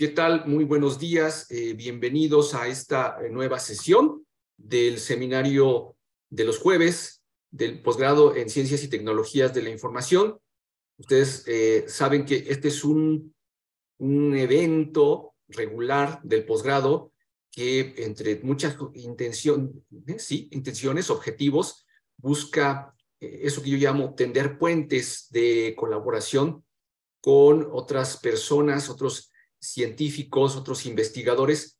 ¿Qué tal? Muy buenos días. Bienvenidos a esta nueva sesión del seminario de los jueves del posgrado en Ciencias y Tecnologías de la Información. Ustedes saben que este es un evento regular del posgrado que entre muchas intenciones, objetivos, busca eso que yo llamo tender puentes de colaboración con otras personas, otros científicos, otros investigadores,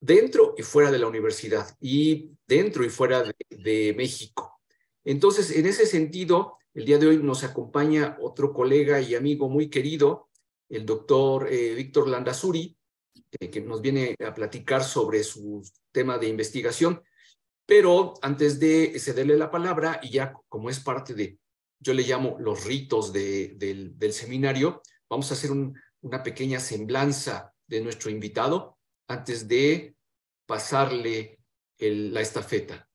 dentro y fuera de la universidad y dentro y fuera de México. Entonces, en ese sentido, el día de hoy nos acompaña otro colega y amigo muy querido, el doctor Víctor Landazuri, que nos viene a platicar sobre su tema de investigación. Pero antes de cederle la palabra, y ya como es parte de, yo le llamo los ritos del seminario, vamos a hacer una pequeña semblanza de nuestro invitado antes de pasarle la estafeta.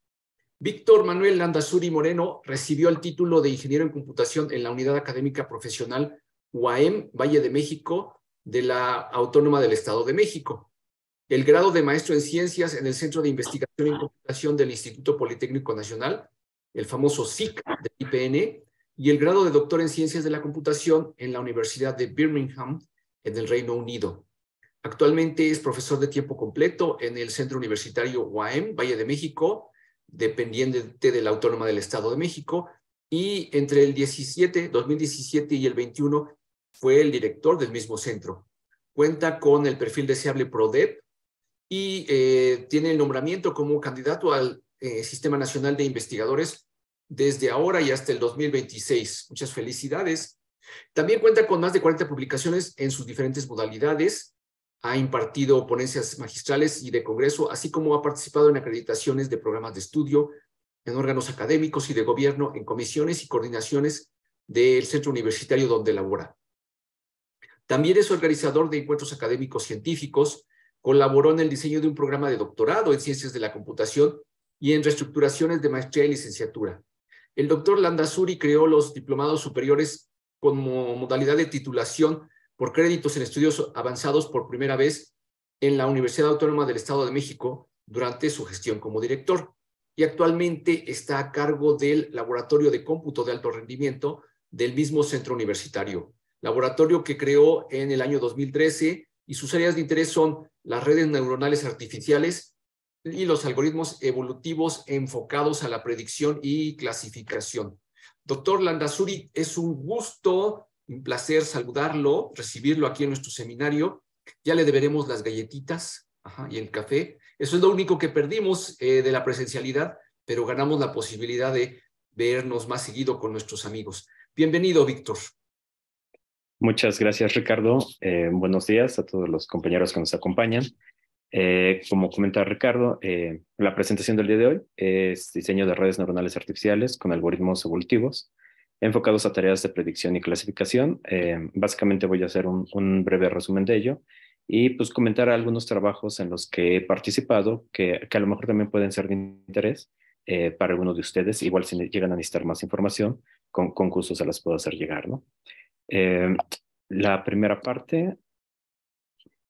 Víctor Manuel Landazuri Moreno recibió el título de Ingeniero en Computación en la Unidad Académica Profesional UAM Valle de México de la Autónoma del Estado de México. El grado de Maestro en Ciencias en el Centro de Investigación en Computación del Instituto Politécnico Nacional, el famoso SIC del IPN, y el grado de Doctor en Ciencias de la Computación en la Universidad de Birmingham, en el Reino Unido. Actualmente es profesor de tiempo completo en el Centro Universitario UAM Valle de México, dependiente de la Autónoma del Estado de México, y entre el 2017 y el 21 fue el director del mismo centro. Cuenta con el perfil deseable PRODEP y tiene el nombramiento como candidato al Sistema Nacional de Investigadores desde ahora y hasta el 2026. Muchas felicidades. También cuenta con más de 40 publicaciones en sus diferentes modalidades. Ha impartido ponencias magistrales y de congreso, así como ha participado en acreditaciones de programas de estudio, en órganos académicos y de gobierno, en comisiones y coordinaciones del centro universitario donde labora. También es organizador de encuentros académicos científicos, colaboró en el diseño de un programa de doctorado en Ciencias de la Computación y en reestructuraciones de maestría y licenciatura. El doctor Landazuri creó los diplomados superiores como modalidad de titulación por créditos en estudios avanzados por primera vez en la Universidad Autónoma del Estado de México durante su gestión como director. Y actualmente está a cargo del Laboratorio de Cómputo de Alto Rendimiento del mismo centro universitario, laboratorio que creó en el año 2013, y sus áreas de interés son las redes neuronales artificiales y los algoritmos evolutivos enfocados a la predicción y clasificación. Doctor Landazuri, es un gusto, un placer saludarlo, recibirlo aquí en nuestro seminario. Ya le deberemos las galletitas y el café. Eso es lo único que perdimos de la presencialidad, pero ganamos la posibilidad de vernos más seguido con nuestros amigos. Bienvenido, Víctor. Muchas gracias, Ricardo. Buenos días a todos los compañeros que nos acompañan. Como comenta Ricardo, la presentación del día de hoy es diseño de redes neuronales artificiales con algoritmos evolutivos enfocados a tareas de predicción y clasificación. Básicamente voy a hacer un breve resumen de ello y pues comentar algunos trabajos en los que he participado que a lo mejor también pueden ser de interés para algunos de ustedes. Igual si llegan a necesitar más información, con gusto se las puedo hacer llegar, ¿no? La primera parte,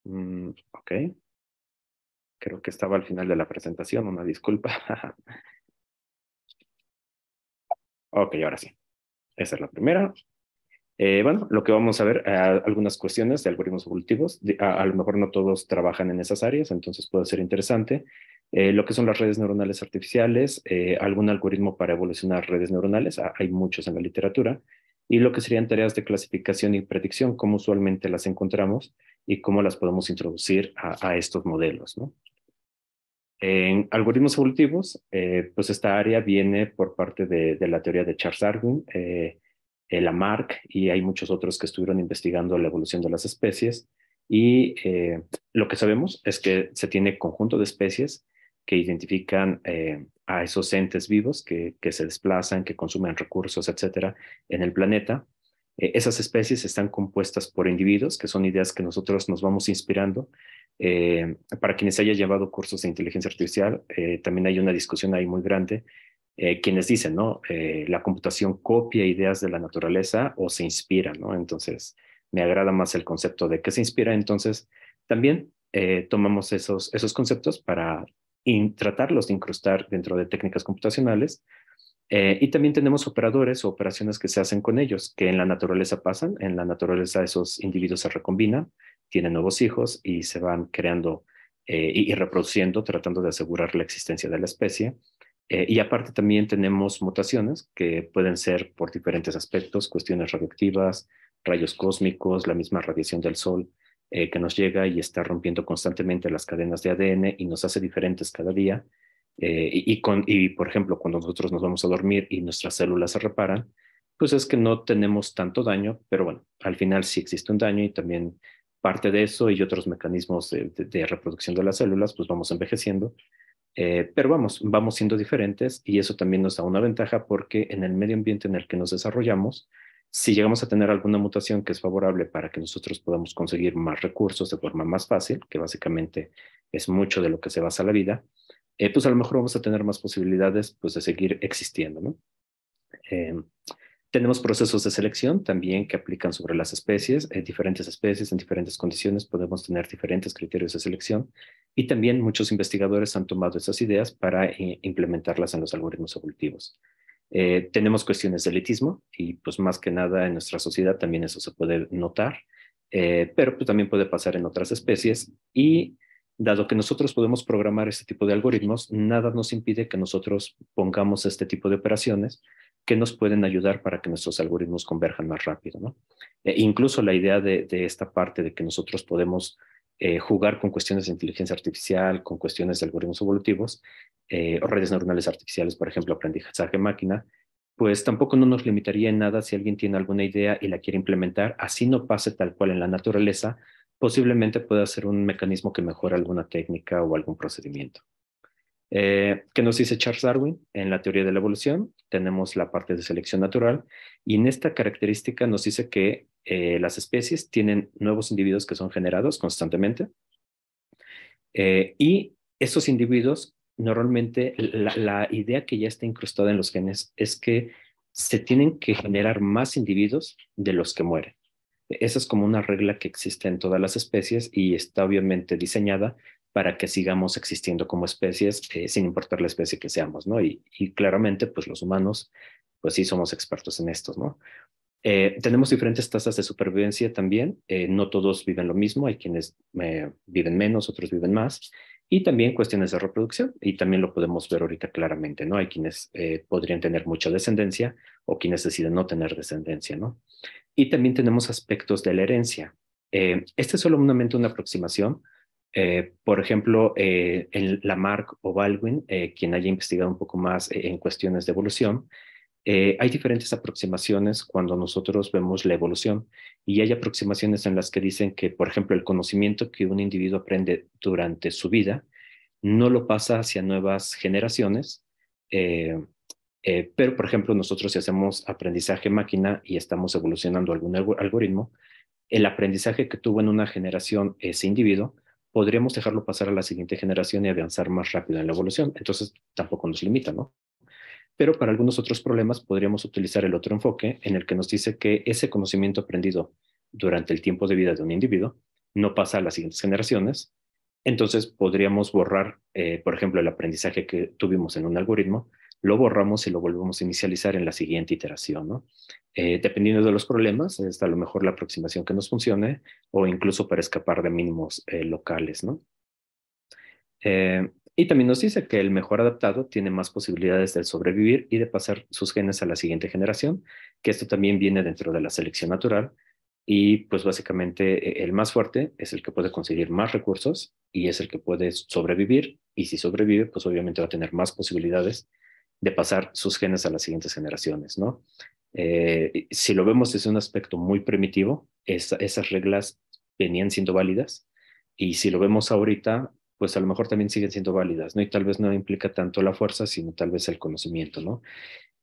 ok, creo que estaba al final de la presentación, una disculpa. Ok, ahora sí, esa es la primera. Bueno, lo que vamos a ver, algunas cuestiones de algoritmos evolutivos. A lo mejor no todos trabajan en esas áreas, entonces puede ser interesante. Lo que son las redes neuronales artificiales, algún algoritmo para evolucionar redes neuronales, hay muchos en la literatura, y lo que serían tareas de clasificación y predicción, cómo usualmente las encontramos y cómo las podemos introducir a estos modelos, ¿no? En algoritmos evolutivos, pues esta área viene por parte de la teoría de Charles Darwin, Lamarck, y hay muchos otros que estuvieron investigando la evolución de las especies, y lo que sabemos es que se tiene conjunto de especies que identifican a esos entes vivos que se desplazan, que consumen recursos, etcétera, en el planeta. Esas especies están compuestas por individuos, que son ideas que nosotros nos vamos inspirando. Para quienes hayan llevado cursos de inteligencia artificial, también hay una discusión ahí muy grande. Quienes dicen, ¿no? La computación copia ideas de la naturaleza o se inspira, ¿no? Entonces, me agrada más el concepto de qué se inspira. Entonces, también tomamos esos conceptos para tratarlos de incrustar dentro de técnicas computacionales. Y también tenemos operadores o operaciones que se hacen con ellos, que en la naturaleza pasan. En la naturaleza esos individuos se recombinan, tienen nuevos hijos y se van creando y reproduciendo, tratando de asegurar la existencia de la especie. Y aparte también tenemos mutaciones que pueden ser por diferentes aspectos, cuestiones radioactivas, rayos cósmicos, la misma radiación del Sol que nos llega y está rompiendo constantemente las cadenas de ADN y nos hace diferentes cada día. Por ejemplo, cuando nosotros nos vamos a dormir y nuestras células se reparan, pues es que no tenemos tanto daño, pero bueno, al final sí existe un daño y también parte de eso y otros mecanismos de reproducción de las células, pues vamos envejeciendo. Pero vamos siendo diferentes y eso también nos da una ventaja porque en el medio ambiente en el que nos desarrollamos, si llegamos a tener alguna mutación que es favorable para que nosotros podamos conseguir más recursos de forma más fácil, que básicamente es mucho de lo que se basa la vida, pues a lo mejor vamos a tener más posibilidades pues, de seguir existiendo, ¿no? Eh, Tenemos procesos de selección también que aplican sobre las especies, diferentes especies en diferentes condiciones, podemos tener diferentes criterios de selección y también muchos investigadores han tomado esas ideas para implementarlas en los algoritmos evolutivos. Tenemos cuestiones de elitismo y pues más que nada en nuestra sociedad también eso se puede notar, pero pues, también puede pasar en otras especies y dado que nosotros podemos programar este tipo de algoritmos, nada nos impide que nosotros pongamos este tipo de operaciones que nos pueden ayudar para que nuestros algoritmos converjan más rápido, ¿no? Incluso la idea de esta parte de que nosotros podemos jugar con cuestiones de inteligencia artificial, con cuestiones de algoritmos evolutivos, o redes neuronales artificiales, por ejemplo, aprendizaje máquina, pues tampoco no nos limitaría en nada si alguien tiene alguna idea y la quiere implementar, así no pase tal cual en la naturaleza, posiblemente pueda ser un mecanismo que mejore alguna técnica o algún procedimiento. ¿Qué nos dice Charles Darwin? En la teoría de la evolución tenemos la parte de selección natural y en esta característica nos dice que las especies tienen nuevos individuos que son generados constantemente y esos individuos normalmente la idea que ya está incrustada en los genes es que se tienen que generar más individuos de los que mueren. Esa es como una regla que existe en todas las especies y está obviamente diseñada para que sigamos existiendo como especies sin importar la especie que seamos, ¿no? Y claramente, pues los humanos, pues sí somos expertos en estos, ¿no? Tenemos diferentes tasas de supervivencia también, no todos viven lo mismo, hay quienes viven menos, otros viven más, y también cuestiones de reproducción, y también lo podemos ver ahorita claramente, ¿no? Hay quienes podrían tener mucha descendencia o quienes deciden no tener descendencia, ¿no? Y también tenemos aspectos de la herencia. Este es solamente una aproximación. Por ejemplo, en Lamarck o Baldwin, quien haya investigado un poco más en cuestiones de evolución, hay diferentes aproximaciones cuando nosotros vemos la evolución y hay aproximaciones en las que dicen que, por ejemplo, el conocimiento que un individuo aprende durante su vida no lo pasa hacia nuevas generaciones, eh, pero, por ejemplo, nosotros si hacemos aprendizaje máquina y estamos evolucionando algún algoritmo, el aprendizaje que tuvo en una generación ese individuo, podríamos dejarlo pasar a la siguiente generación y avanzar más rápido en la evolución. Entonces, tampoco nos limita, ¿no? Pero para algunos otros problemas podríamos utilizar el otro enfoque en el que nos dice que ese conocimiento aprendido durante el tiempo de vida de un individuo no pasa a las siguientes generaciones. Entonces podríamos borrar, por ejemplo, el aprendizaje que tuvimos en un algoritmo, lo borramos y lo volvemos a inicializar en la siguiente iteración, ¿no? Dependiendo de los problemas, es a lo mejor la aproximación que nos funcione o incluso para escapar de mínimos locales, ¿no? Y también nos dice que el mejor adaptado tiene más posibilidades de sobrevivir y de pasar sus genes a la siguiente generación, que esto también viene dentro de la selección natural. Y pues básicamente el más fuerte es el que puede conseguir más recursos y es el que puede sobrevivir. Y si sobrevive, pues obviamente va a tener más posibilidades de pasar sus genes a las siguientes generaciones, ¿no? Si lo vemos desde un aspecto muy primitivo, esas reglas venían siendo válidas. Y si lo vemos ahorita, pues a lo mejor también siguen siendo válidas, ¿no? Y tal vez no implica tanto la fuerza, sino tal vez el conocimiento, ¿no?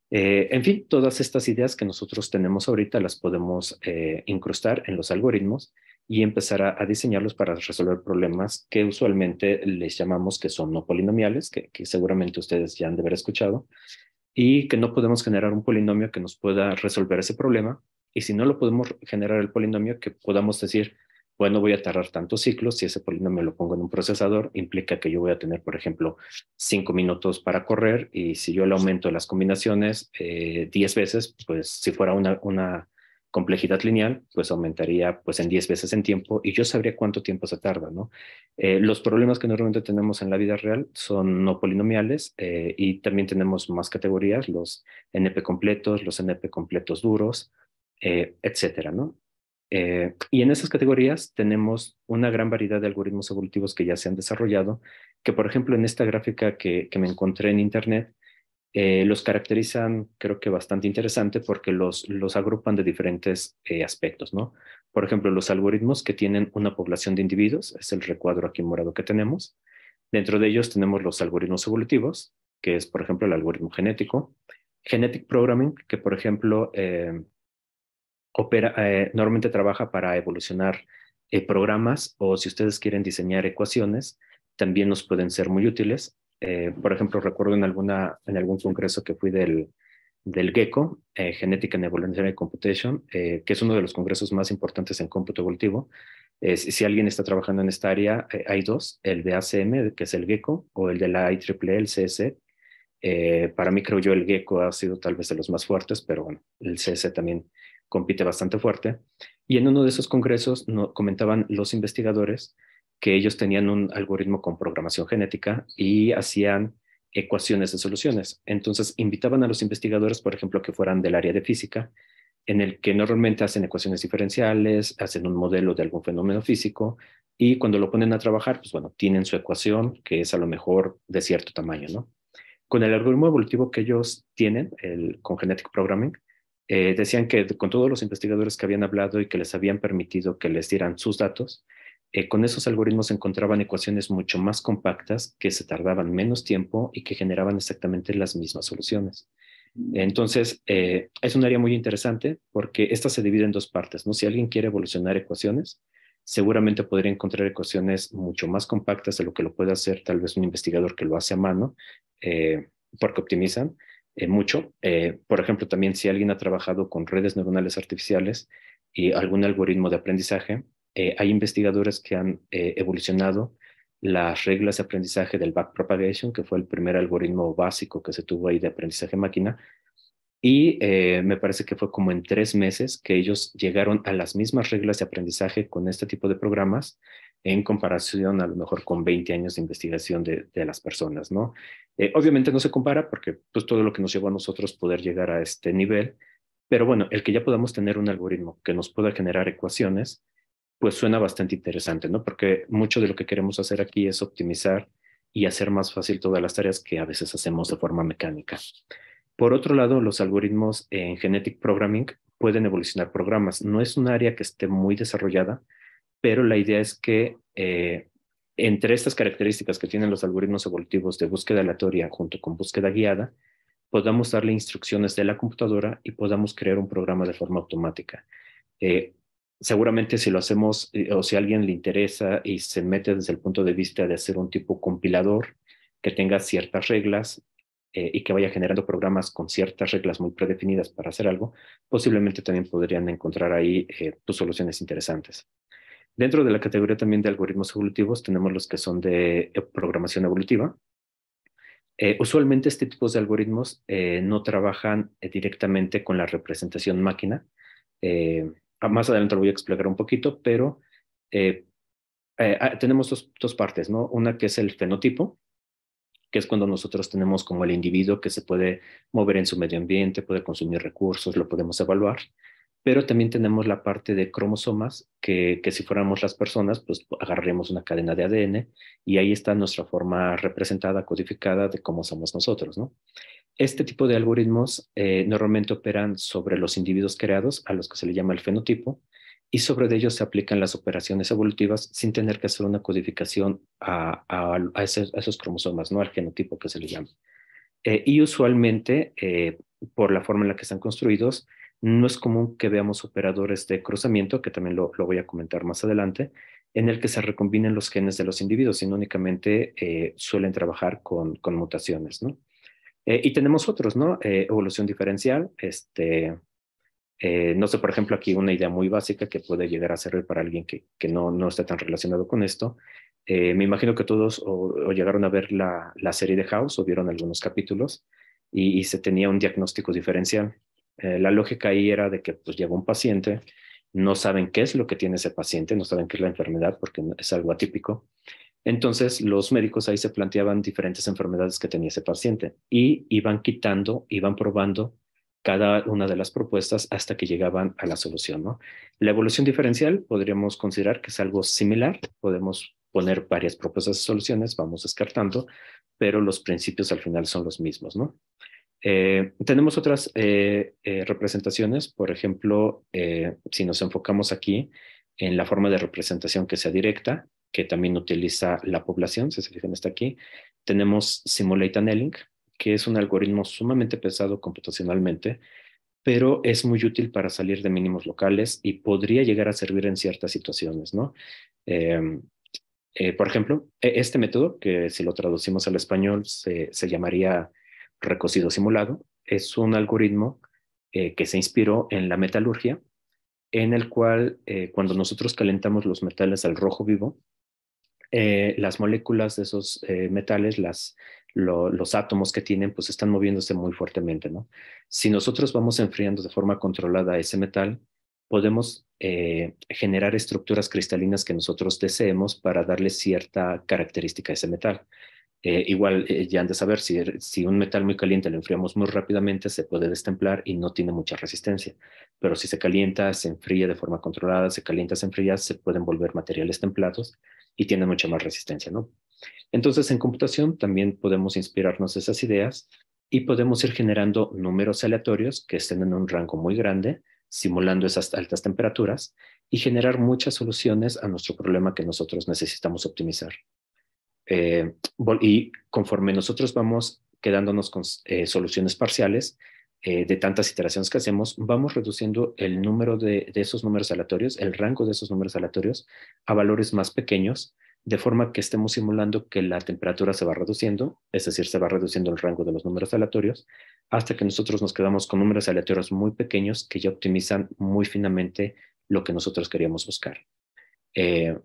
En fin, todas estas ideas que nosotros tenemos ahorita las podemos incrustar en los algoritmos y empezar a diseñarlos para resolver problemas que usualmente les llamamos que son no polinomiales, que seguramente ustedes ya han de haber escuchado, y que no podemos generar un polinomio que nos pueda resolver ese problema y si no lo podemos generar el polinomio, que podamos decir, bueno, voy a tardar tantos ciclos, si ese polinomio lo pongo en un procesador, implica que yo voy a tener, por ejemplo, 5 minutos para correr, y si yo le aumento las combinaciones 10 veces, pues si fuera una complejidad lineal, pues aumentaría pues en 10 veces en tiempo, y yo sabría cuánto tiempo se tarda, ¿no? Los problemas que normalmente tenemos en la vida real son no polinomiales, y también tenemos más categorías, los NP completos, los NP completos duros, etcétera, ¿no? Y en esas categorías tenemos una gran variedad de algoritmos evolutivos que ya se han desarrollado, que por ejemplo en esta gráfica que me encontré en Internet, los caracterizan, creo que bastante interesante, porque los agrupan de diferentes aspectos, ¿no? Por ejemplo, los algoritmos que tienen una población de individuos, es el recuadro aquí morado que tenemos. Dentro de ellos tenemos los algoritmos evolutivos, que es, por ejemplo, el algoritmo genético. Genetic Programming, que por ejemplo normalmente trabaja para evolucionar programas, o si ustedes quieren diseñar ecuaciones, también nos pueden ser muy útiles. Por ejemplo, recuerdo en algún congreso que fui del GECO, Genetic and Evolutionary Computation, que es uno de los congresos más importantes en cómputo evolutivo. Si alguien está trabajando en esta área, hay dos, el de ACM, que es el GECO, o el de la IEEE, el CS. Para mí, creo yo, el GECO ha sido tal vez de los más fuertes, pero bueno, el CS también compite bastante fuerte. Y en uno de esos congresos comentaban los investigadores que ellos tenían un algoritmo con programación genética y hacían ecuaciones de soluciones. Entonces, invitaban a los investigadores, por ejemplo, que fueran del área de física, en el que normalmente hacen ecuaciones diferenciales, hacen un modelo de algún fenómeno físico, y cuando lo ponen a trabajar, pues bueno, tienen su ecuación, que es a lo mejor de cierto tamaño, ¿no? Con el algoritmo evolutivo que ellos tienen, con Genetic Programming, decían que con todos los investigadores que habían hablado y que les habían permitido que les dieran sus datos, con esos algoritmos encontraban ecuaciones mucho más compactas, que se tardaban menos tiempo y que generaban exactamente las mismas soluciones. Entonces, es un área muy interesante, porque esta se divide en dos partes, ¿no? Si alguien quiere evolucionar ecuaciones, seguramente podría encontrar ecuaciones mucho más compactas de lo que lo puede hacer tal vez un investigador que lo hace a mano, eh, porque optimizan mucho. Por ejemplo, también si alguien ha trabajado con redes neuronales artificiales y algún algoritmo de aprendizaje, hay investigadores que han evolucionado las reglas de aprendizaje del backpropagation, que fue el primer algoritmo básico que se tuvo ahí de aprendizaje máquina, y me parece que fue como en 3 meses que ellos llegaron a las mismas reglas de aprendizaje con este tipo de programas, en comparación a lo mejor con 20 años de investigación de las personas, ¿no? Obviamente no se compara, porque pues todo lo que nos llevó a nosotros poder llegar a este nivel, pero bueno, el que ya podamos tener un algoritmo que nos pueda generar ecuaciones, pues suena bastante interesante, ¿no? Porque mucho de lo que queremos hacer aquí es optimizar y hacer más fácil todas las tareas que a veces hacemos de forma mecánica. Por otro lado, los algoritmos en Genetic Programming pueden evolucionar programas. No es un área que esté muy desarrollada, pero la idea es que entre estas características que tienen los algoritmos evolutivos de búsqueda aleatoria junto con búsqueda guiada, podamos darle instrucciones de la computadora y podamos crear un programa de forma automática. Eh, Seguramente si lo hacemos, o si a alguien le interesa y se mete desde el punto de vista de hacer un tipo compilador que tenga ciertas reglas, y que vaya generando programas con ciertas reglas muy predefinidas para hacer algo, posiblemente también podrían encontrar ahí pues, soluciones interesantes. Dentro de la categoría también de algoritmos evolutivos tenemos los que son de programación evolutiva. Usualmente este tipo de algoritmos no trabajan directamente con la representación máquina. Eh, Más adelante lo voy a explicar un poquito, pero eh, tenemos dos partes, ¿no? Una que es el fenotipo, que es cuando nosotros tenemos como el individuo que se puede mover en su medio ambiente, puede consumir recursos, lo podemos evaluar, pero también tenemos la parte de cromosomas, que si fuéramos las personas, pues agarraríamos una cadena de ADN, y ahí está nuestra forma representada, codificada de cómo somos nosotros, ¿no? Este tipo de algoritmos normalmente operan sobre los individuos creados, a los que se le llama el fenotipo, y sobre ellos se aplican las operaciones evolutivas sin tener que hacer una codificación a esos cromosomas, ¿no? Al genotipo que se le llama. Y usualmente, por la forma en la que están construidos, no es común que veamos operadores de cruzamiento, que también lo voy a comentar más adelante, en el que se recombinen los genes de los individuos, sino únicamente suelen trabajar con mutaciones, ¿no? Y tenemos otros, ¿no? Evolución diferencial, No sé, por ejemplo, aquí una idea muy básica que puede llegar a servir para alguien que no está tan relacionado con esto. Me imagino que todos o llegaron a ver la serie de House o vieron algunos capítulos y se tenía un diagnóstico diferencial. La lógica ahí era de que pues llega un paciente, no saben qué es lo que tiene ese paciente, no saben qué es la enfermedad porque es algo atípico. Entonces los médicos ahí se planteaban diferentes enfermedades que tenía ese paciente y iban quitando, iban probando cada una de las propuestas hasta que llegaban a la solución, ¿no? La evolución diferencial podríamos considerar que es algo similar, podemos poner varias propuestas de soluciones, vamos descartando, pero los principios al final son los mismos, ¿no? Tenemos otras representaciones, por ejemplo, si nos enfocamos aquí en la forma de representación que sea directa, que también utiliza la población, si se fijan está aquí, tenemos Simulate Annealing, que es un algoritmo sumamente pesado computacionalmente, pero es muy útil para salir de mínimos locales y podría llegar a servir en ciertas situaciones, ¿no? Eh, por ejemplo, este método, que si lo traducimos al español se llamaría recocido simulado, es un algoritmo que se inspiró en la metalurgia, en el cual cuando nosotros calentamos los metales al rojo vivo, las moléculas de esos metales, los átomos que tienen, pues están moviéndose muy fuertemente, ¿no? Si nosotros vamos enfriando de forma controlada ese metal, podemos generar estructuras cristalinas que nosotros deseemos para darle cierta característica a ese metal. Igual, ya han de saber, si un metal muy caliente lo enfriamos muy rápidamente, se puede destemplar y no tiene mucha resistencia. Pero si se calienta, se enfría de forma controlada, se calienta, se enfría, se pueden volver materiales templados y tienen mucha más resistencia, ¿no? Entonces, en computación también podemos inspirarnos de esas ideas y podemos ir generando números aleatorios que estén en un rango muy grande, simulando esas altas temperaturas y generar muchas soluciones a nuestro problema que nosotros necesitamos optimizar. Y conforme nosotros vamos quedándonos con soluciones parciales de tantas iteraciones que hacemos, vamos reduciendo el número de esos números aleatorios, el rango de esos números aleatorios a valores más pequeños, de forma que estemos simulando que la temperatura se va reduciendo, es decir, se va reduciendo el rango de los números aleatorios, hasta que nosotros nos quedamos con números aleatorios muy pequeños que ya optimizan muy finamente lo que nosotros queríamos buscar. Eh,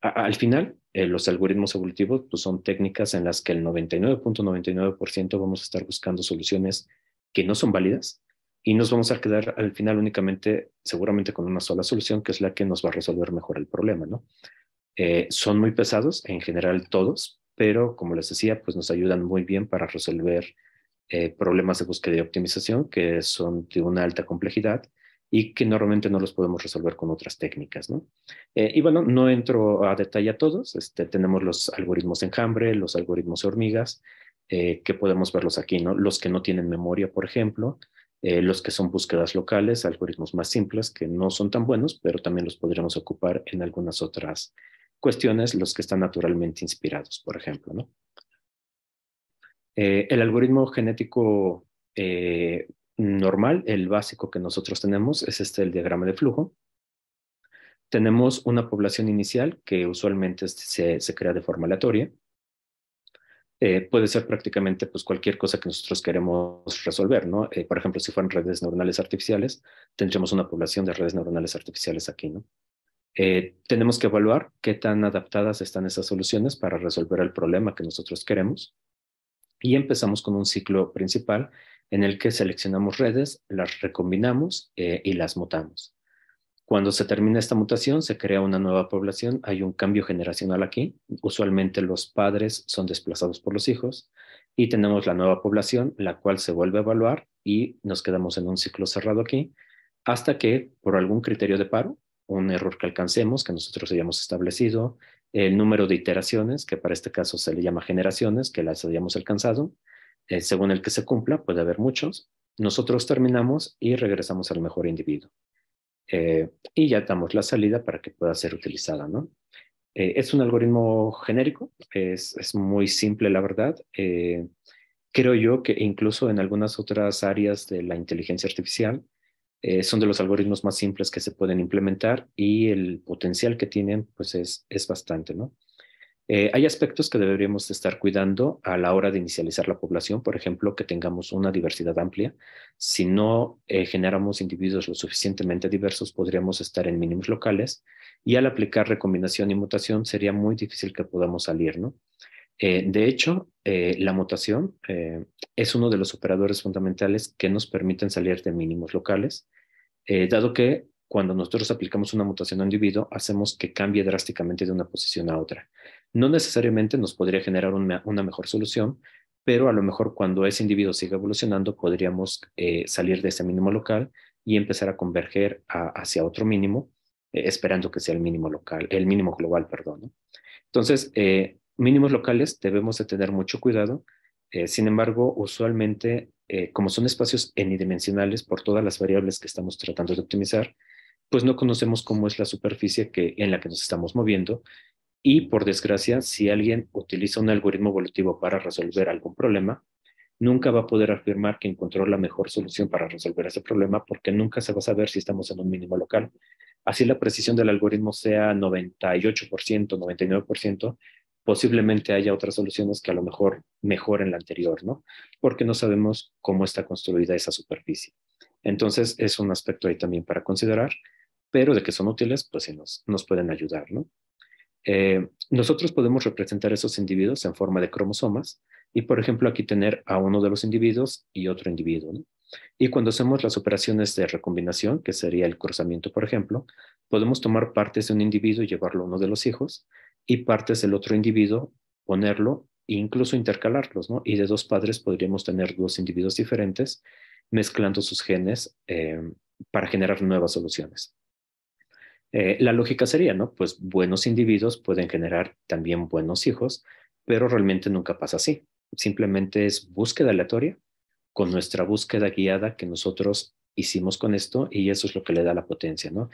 Al final, los algoritmos evolutivos pues, son técnicas en las que el 99.99% vamos a estar buscando soluciones que no son válidas y nos vamos a quedar al final únicamente, seguramente con una sola solución, que es la que nos va a resolver mejor el problema, ¿no? Son muy pesados, en general todos, pero como les decía, pues nos ayudan muy bien para resolver problemas de búsqueda y optimización que son de una alta complejidad y que normalmente no los podemos resolver con otras técnicas, ¿no? Y bueno, no entro a detalle a todos. Tenemos los algoritmos de enjambre, los algoritmos de hormigas, que podemos verlos aquí, ¿no? Los que no tienen memoria, por ejemplo, los que son búsquedas locales, algoritmos más simples que no son tan buenos, pero también los podríamos ocupar en algunas otras cuestiones, los que están naturalmente inspirados, por ejemplo, ¿no? El algoritmo genético normal, el básico que nosotros tenemos, es el diagrama de flujo. Tenemos una población inicial que usualmente se crea de forma aleatoria. Puede ser prácticamente pues, cualquier cosa que nosotros queremos resolver, ¿no? Por ejemplo, si fueran redes neuronales artificiales, tendríamos una población de redes neuronales artificiales aquí, ¿no? Tenemos que evaluar qué tan adaptadas están esas soluciones para resolver el problema que nosotros queremos. Y empezamos con un ciclo principal en el que seleccionamos redes, las recombinamos y las mutamos. Cuando se termina esta mutación, se crea una nueva población, hay un cambio generacional aquí, usualmente los padres son desplazados por los hijos y tenemos la nueva población, la cual se vuelve a evaluar y nos quedamos en un ciclo cerrado aquí, hasta que por algún criterio de paro, un error que alcancemos, que nosotros hayamos establecido, el número de iteraciones, que para este caso se le llama generaciones, que las hayamos alcanzado, según el que se cumpla, puede haber muchos, nosotros terminamos y regresamos al mejor individuo. Y ya damos la salida para que pueda ser utilizada, ¿no? Es un algoritmo genérico, es muy simple, la verdad. Creo yo que incluso en algunas otras áreas de la inteligencia artificial son de los algoritmos más simples que se pueden implementar y el potencial que tienen pues es bastante, ¿no? Hay aspectos que deberíamos estar cuidando a la hora de inicializar la población, por ejemplo, que tengamos una diversidad amplia. Si no generamos individuos lo suficientemente diversos, podríamos estar en mínimos locales y al aplicar recombinación y mutación sería muy difícil que podamos salir, ¿no? De hecho, la mutación es uno de los operadores fundamentales que nos permiten salir de mínimos locales, dado que cuando nosotros aplicamos una mutación a un individuo, hacemos que cambie drásticamente de una posición a otra. No necesariamente nos podría generar una mejor solución, pero a lo mejor cuando ese individuo siga evolucionando, podríamos salir de ese mínimo local y empezar a converger hacia otro mínimo, esperando que sea el mínimo local, el mínimo global, perdón, ¿no? Entonces, mínimos locales debemos de tener mucho cuidado. Sin embargo, usualmente, como son espacios enidimensionales por todas las variables que estamos tratando de optimizar, pues no conocemos cómo es la superficie en la que nos estamos moviendo. Y por desgracia, si alguien utiliza un algoritmo evolutivo para resolver algún problema, nunca va a poder afirmar que encontró la mejor solución para resolver ese problema porque nunca se va a saber si estamos en un mínimo local. Así la precisión del algoritmo sea 98%, 99%, posiblemente haya otras soluciones que a lo mejor mejoren la anterior, ¿no? Porque no sabemos cómo está construida esa superficie. Entonces, es un aspecto ahí también para considerar, pero de que son útiles, pues sí nos pueden ayudar, ¿no? Nosotros podemos representar esos individuos en forma de cromosomas y, por ejemplo, aquí tener a uno de los individuos y otro individuo, ¿no? Y cuando hacemos las operaciones de recombinación, que sería el cruzamiento, por ejemplo, podemos tomar partes de un individuo y llevarlo a uno de los hijos y partes del otro individuo, ponerlo e incluso intercalarlos, ¿no? Y de dos padres podríamos tener dos individuos diferentes mezclando sus genes para generar nuevas soluciones. La lógica sería, ¿no? Pues buenos individuos pueden generar también buenos hijos, pero realmente nunca pasa así. Simplemente es búsqueda aleatoria con nuestra búsqueda guiada que nosotros hicimos con esto y eso es lo que le da la potencia, ¿no?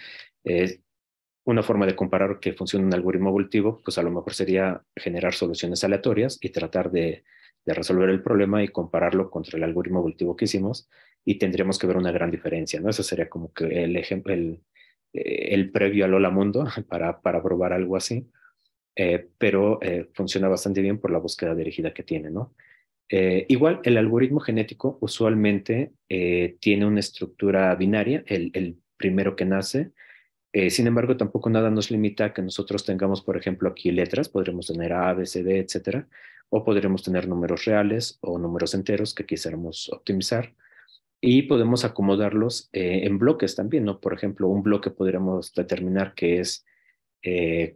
Una forma de comparar que funciona un algoritmo evolutivo, pues a lo mejor sería generar soluciones aleatorias y tratar de resolver el problema y compararlo contra el algoritmo evolutivo que hicimos y tendríamos que ver una gran diferencia, ¿no? Eso sería como que el ejemplo, el previo al Hola Mundo para probar algo así, pero funciona bastante bien por la búsqueda dirigida que tiene, ¿no? Igual, el algoritmo genético usualmente tiene una estructura binaria, el primero que nace. Sin embargo, tampoco nada nos limita a que nosotros tengamos, por ejemplo, aquí letras, podremos tener A, B, C, D, etcétera, o podremos tener números reales o números enteros que quisiéramos optimizar y podemos acomodarlos en bloques también, ¿no? Por ejemplo, un bloque podríamos determinar que es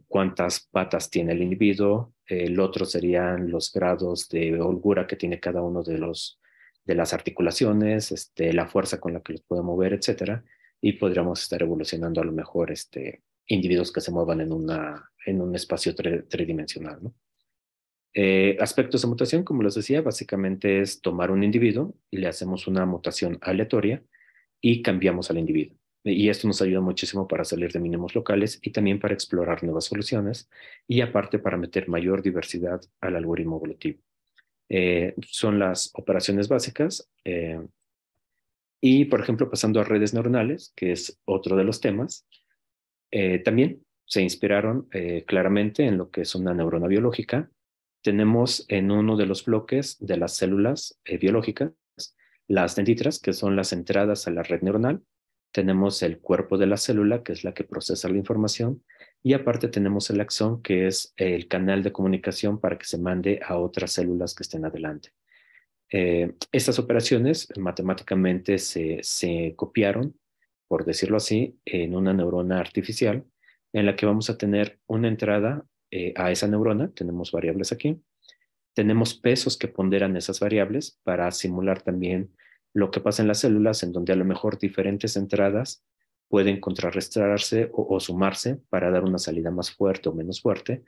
cuántas patas tiene el individuo, el otro serían los grados de holgura que tiene cada uno de las articulaciones, la fuerza con la que los puede mover, etcétera, y podríamos estar evolucionando a lo mejor individuos que se muevan en un espacio tridimensional, ¿no? Aspectos de mutación, como les decía, básicamente es tomar un individuo y le hacemos una mutación aleatoria y cambiamos al individuo. Y esto nos ayuda muchísimo para salir de mínimos locales y también para explorar nuevas soluciones y aparte para meter mayor diversidad al algoritmo evolutivo. Son las operaciones básicas y, por ejemplo, pasando a redes neuronales, que es otro de los temas, también se inspiraron claramente en lo que es una neurona biológica. Tenemos en uno de los bloques de las células biológicas las dendritas, que son las entradas a la red neuronal. Tenemos el cuerpo de la célula, que es la que procesa la información. Y aparte tenemos el axón, que es el canal de comunicación para que se mande a otras células que estén adelante. Estas operaciones matemáticamente se copiaron, por decirlo así, en una neurona artificial en la que vamos a tener una entrada a esa neurona. Tenemos variables aquí. Tenemos pesos que ponderan esas variables para simular también lo que pasa en las células, en donde a lo mejor diferentes entradas pueden contrarrestarse o sumarse para dar una salida más fuerte o menos fuerte.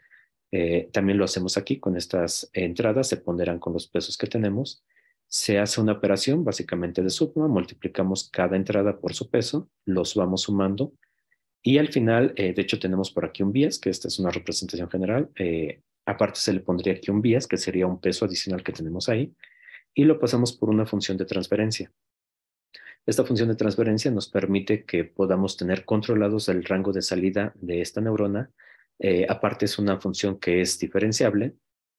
También lo hacemos aquí con estas entradas, se ponderan con los pesos que tenemos. Se hace una operación básicamente de suma, multiplicamos cada entrada por su peso, los vamos sumando y al final, de hecho, tenemos por aquí un bias, que esta es una representación general. Aparte se le pondría aquí un bias, que sería un peso adicional que tenemos ahí, y lo pasamos por una función de transferencia. Esta función de transferencia nos permite que podamos tener controlados el rango de salida de esta neurona Aparte es una función que es diferenciable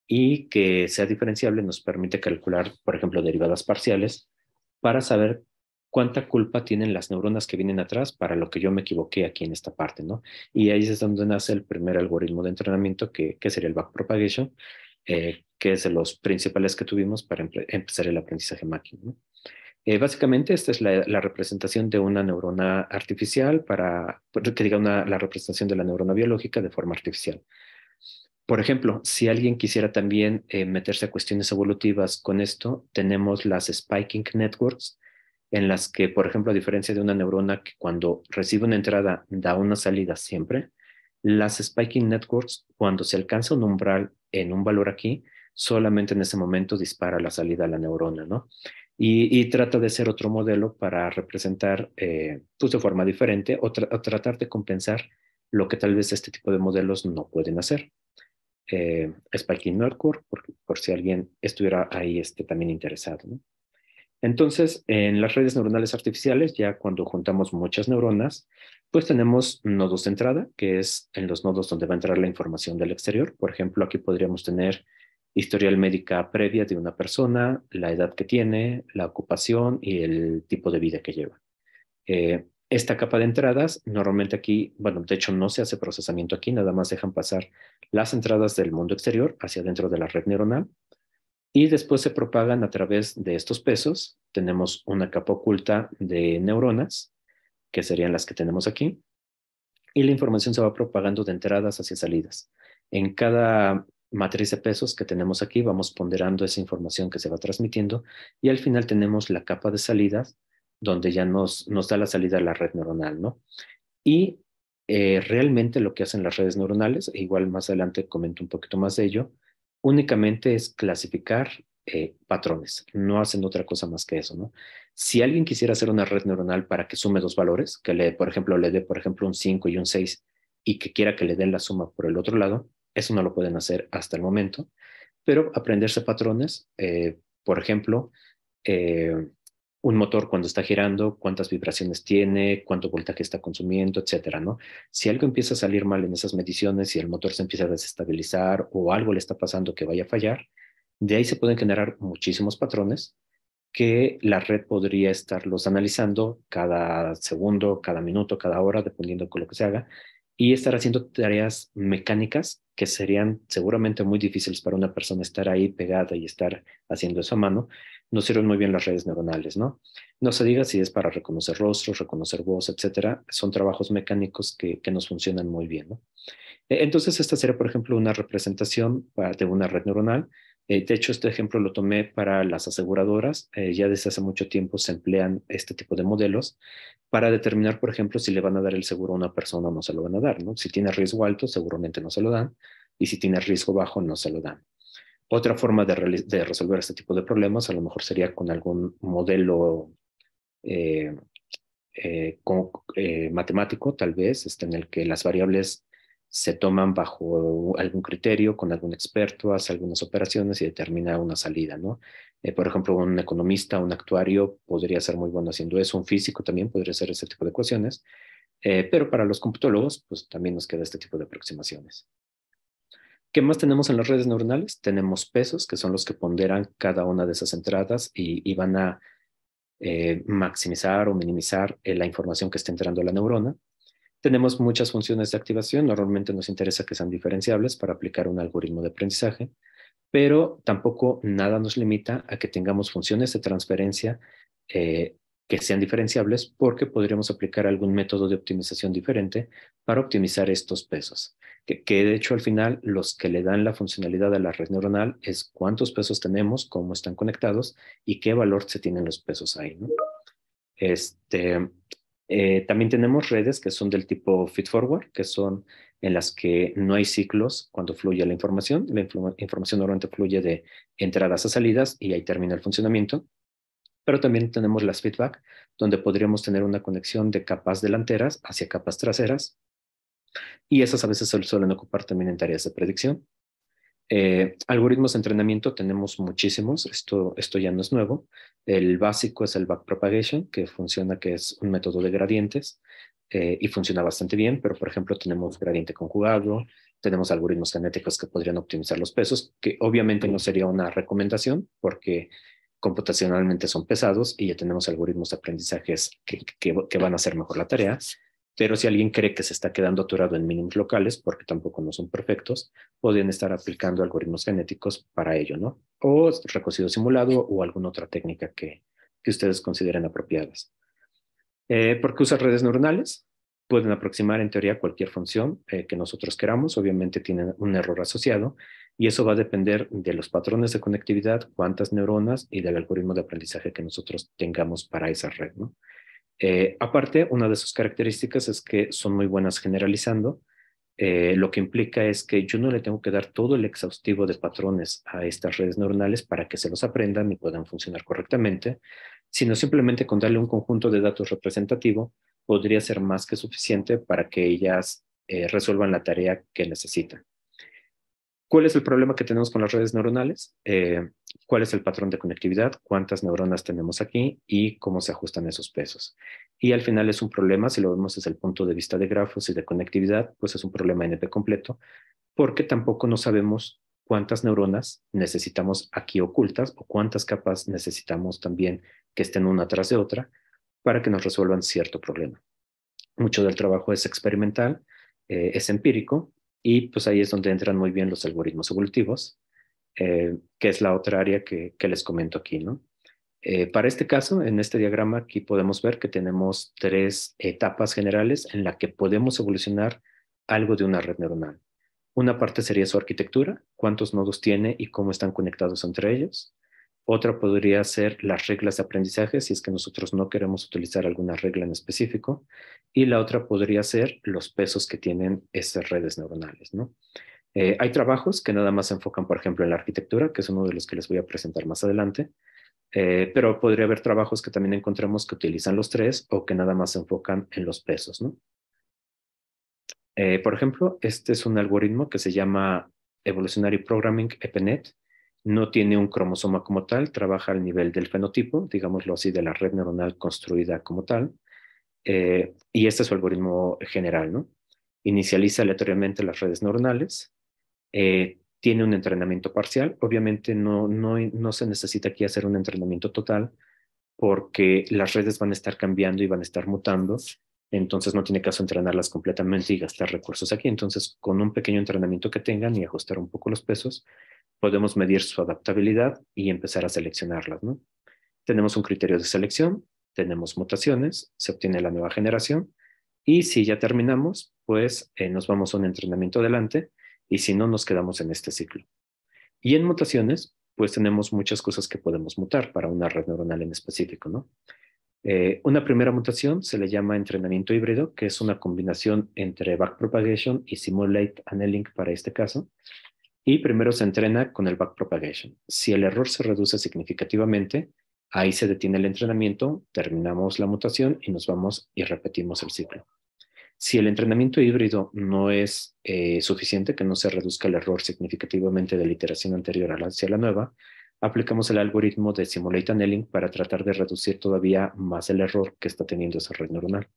y que sea diferenciable nos permite calcular, por ejemplo, derivadas parciales para saber cuánta culpa tienen las neuronas que vienen atrás para lo que yo me equivoqué aquí en esta parte, ¿no? Y ahí es donde nace el primer algoritmo de entrenamiento, que sería el backpropagation, que es de los principales que tuvimos para empezar el aprendizaje máquina, ¿no? Básicamente, esta es la representación de una neurona artificial que diga la representación de la neurona biológica de forma artificial. Por ejemplo, si alguien quisiera también meterse a cuestiones evolutivas con esto, tenemos las spiking networks, en las que, por ejemplo, a diferencia de una neurona que cuando recibe una entrada da una salida siempre, las spiking networks, cuando se alcanza un umbral en un valor aquí, solamente en ese momento dispara la salida a la neurona, ¿no? Y trata de ser otro modelo para representar, pues de forma diferente o tratar de compensar lo que tal vez este tipo de modelos no pueden hacer. Spiking Network, por si alguien estuviera ahí también interesado, ¿no? Entonces, en las redes neuronales artificiales, ya cuando juntamos muchas neuronas, pues tenemos nodos de entrada, que es en los nodos donde va a entrar la información del exterior. Por ejemplo, aquí podríamos tener historial médica previa de una persona, la edad que tiene, la ocupación y el tipo de vida que lleva. Esta capa de entradas, normalmente aquí, bueno, de hecho no se hace procesamiento aquí, nada más dejan pasar las entradas del mundo exterior hacia dentro de la red neuronal y después se propagan a través de estos pesos. Tenemos una capa oculta de neuronas, que serían las que tenemos aquí, y la información se va propagando de entradas hacia salidas. En cada matriz de pesos que tenemos aquí, vamos ponderando esa información que se va transmitiendo y al final tenemos la capa de salidas, donde ya nos da la salida a la red neuronal, ¿no? Y realmente lo que hacen las redes neuronales, e igual más adelante comento un poquito más de ello, únicamente es clasificar patrones, no hacen otra cosa más que eso, ¿no? Si alguien quisiera hacer una red neuronal para que sume dos valores, que por ejemplo, le dé, por ejemplo, un 5 y un 6 y que quiera que le den la suma por el otro lado, eso no lo pueden hacer hasta el momento, pero aprenderse patrones, por ejemplo, eh, un motor cuando está girando, cuántas vibraciones tiene, cuánto voltaje está consumiendo, etcétera, ¿no? Si algo empieza a salir mal en esas mediciones y el motor se empieza a desestabilizar o algo le está pasando que vaya a fallar, de ahí se pueden generar muchísimos patrones que la red podría estarlos analizando cada segundo, cada minuto, cada hora, dependiendo de lo que se haga, y estar haciendo tareas mecánicas que serían seguramente muy difíciles para una persona estar ahí pegada y estar haciendo eso a mano. Nos sirven muy bien las redes neuronales, ¿no? No se diga si es para reconocer rostros, reconocer voz, etcétera. Son trabajos mecánicos que nos funcionan muy bien, ¿no? Entonces, esta sería, por ejemplo, una representación de una red neuronal. De hecho, este ejemplo lo tomé para las aseguradoras. Ya desde hace mucho tiempo se emplean este tipo de modelos para determinar, por ejemplo, si le van a dar el seguro a una persona o no se lo van a dar, ¿no? Si tiene riesgo alto, seguramente no se lo dan, y si tiene riesgo bajo, no se lo dan. Otra forma de resolver este tipo de problemas a lo mejor sería con algún modelo eh, matemático, tal vez, en el que las variables se toman bajo algún criterio, con algún experto, hace algunas operaciones y determina una salida, ¿no? Por ejemplo, un economista, un actuario podría ser muy bueno haciendo eso, un físico también podría hacer ese tipo de ecuaciones, pero para los computólogos, pues también nos queda este tipo de aproximaciones. ¿Qué más tenemos en las redes neuronales? Tenemos pesos, que son los que ponderan cada una de esas entradas y van a maximizar o minimizar la información que está entrando a la neurona. Tenemos muchas funciones de activación, normalmente nos interesa que sean diferenciables para aplicar un algoritmo de aprendizaje, pero tampoco nada nos limita a que tengamos funciones de transferencia que sean diferenciables porque podríamos aplicar algún método de optimización diferente para optimizar estos pesos. Que de hecho al final los que le dan la funcionalidad a la red neuronal es cuántos pesos tenemos, cómo están conectados y qué valor se tienen los pesos ahí, ¿no? También tenemos redes que son del tipo feed-forward, que son en las que no hay ciclos cuando fluye la información. La información normalmente fluye de entradas a salidas y ahí termina el funcionamiento. Pero también tenemos las feedback, donde podríamos tener una conexión de capas delanteras hacia capas traseras. Y esas a veces se suelen ocupar también en tareas de predicción. Algoritmos de entrenamiento tenemos muchísimos, esto ya no es nuevo. El básico es el backpropagation, que funciona, que es un método de gradientes y funciona bastante bien, pero por ejemplo tenemos gradiente conjugado, Tenemos algoritmos genéticos que podrían optimizar los pesos, que obviamente no sería una recomendación porque computacionalmente son pesados y ya tenemos algoritmos de aprendizajes que van a hacer mejor la tarea. Pero si alguien cree que se está quedando atorado en mínimos locales, porque tampoco no son perfectos, podrían estar aplicando algoritmos genéticos para ello, ¿no? O recocido simulado o alguna otra técnica que ustedes consideren apropiadas. ¿Por qué usar redes neuronales? Pueden aproximar en teoría cualquier función que nosotros queramos. Obviamente tienen un error asociado y eso va a depender de los patrones de conectividad, cuántas neuronas y del algoritmo de aprendizaje que nosotros tengamos para esa red, ¿no? Aparte, una de sus características es que son muy buenas generalizando. Lo que implica es que yo no le tengo que dar todo el exhaustivo de patrones a estas redes neuronales para que se los aprendan y puedan funcionar correctamente, sino simplemente con darle un conjunto de datos representativo podría ser más que suficiente para que ellas resuelvan la tarea que necesitan. ¿Cuál es el problema que tenemos con las redes neuronales? ¿Cuál es el patrón de conectividad? ¿Cuántas neuronas tenemos aquí? Y cómo se ajustan esos pesos. Y al final es un problema, si lo vemos desde el punto de vista de grafos y de conectividad, pues es un problema NP completo, porque tampoco no sabemos cuántas neuronas necesitamos aquí ocultas o cuántas capas necesitamos también que estén una tras de otra para que nos resuelvan cierto problema. Mucho del trabajo es experimental, es empírico, y pues ahí es donde entran muy bien los algoritmos evolutivos, que es la otra área que les comento aquí, ¿no? Para este caso, en este diagrama aquí podemos ver que tenemos 3 etapas generales en la que podemos evolucionar algo de una red neuronal. Una parte sería su arquitectura, cuántos nodos tiene y cómo están conectados entre ellos. Otra podría ser las reglas de aprendizaje, si es que nosotros no queremos utilizar alguna regla en específico. Y la otra podría ser los pesos que tienen esas redes neuronales, ¿no? Hay trabajos que nada más se enfocan, por ejemplo, en la arquitectura, que es uno de los que les voy a presentar más adelante. Pero podría haber trabajos que también encontremos que utilizan los 3 o que nada más se enfocan en los pesos, ¿no? Por ejemplo, este es un algoritmo que se llama Evolutionary Programming EPNET. No tiene un cromosoma como tal, trabaja al nivel del fenotipo, digámoslo así, de la red neuronal construida como tal. Y este es su algoritmo general, ¿no? Inicializa aleatoriamente las redes neuronales. Tiene un entrenamiento parcial. Obviamente no se necesita aquí hacer un entrenamiento total porque las redes van a estar cambiando y van a estar mutando. Entonces no tiene caso entrenarlas completamente y gastar recursos aquí. Entonces, con un pequeño entrenamiento que tengan y ajustar un poco los pesos, podemos medir su adaptabilidad y empezar a seleccionarlas, ¿no? Tenemos un criterio de selección, tenemos mutaciones, se obtiene la nueva generación y si ya terminamos, pues nos vamos a un entrenamiento adelante y si no, nos quedamos en este ciclo. Y en mutaciones, pues tenemos muchas cosas que podemos mutar para una red neuronal en específico, ¿no? Una primera mutación se le llama entrenamiento híbrido, que es una combinación entre backpropagation y simulate annealing para este caso. Y primero se entrena con el backpropagation. Si el error se reduce significativamente, ahí se detiene el entrenamiento, terminamos la mutación y nos vamos y repetimos el ciclo. Si el entrenamiento híbrido no es suficiente, que no se reduzca el error significativamente de la iteración anterior hacia la nueva, aplicamos el algoritmo de simulate annealing para tratar de reducir todavía más el error que está teniendo esa red neuronal.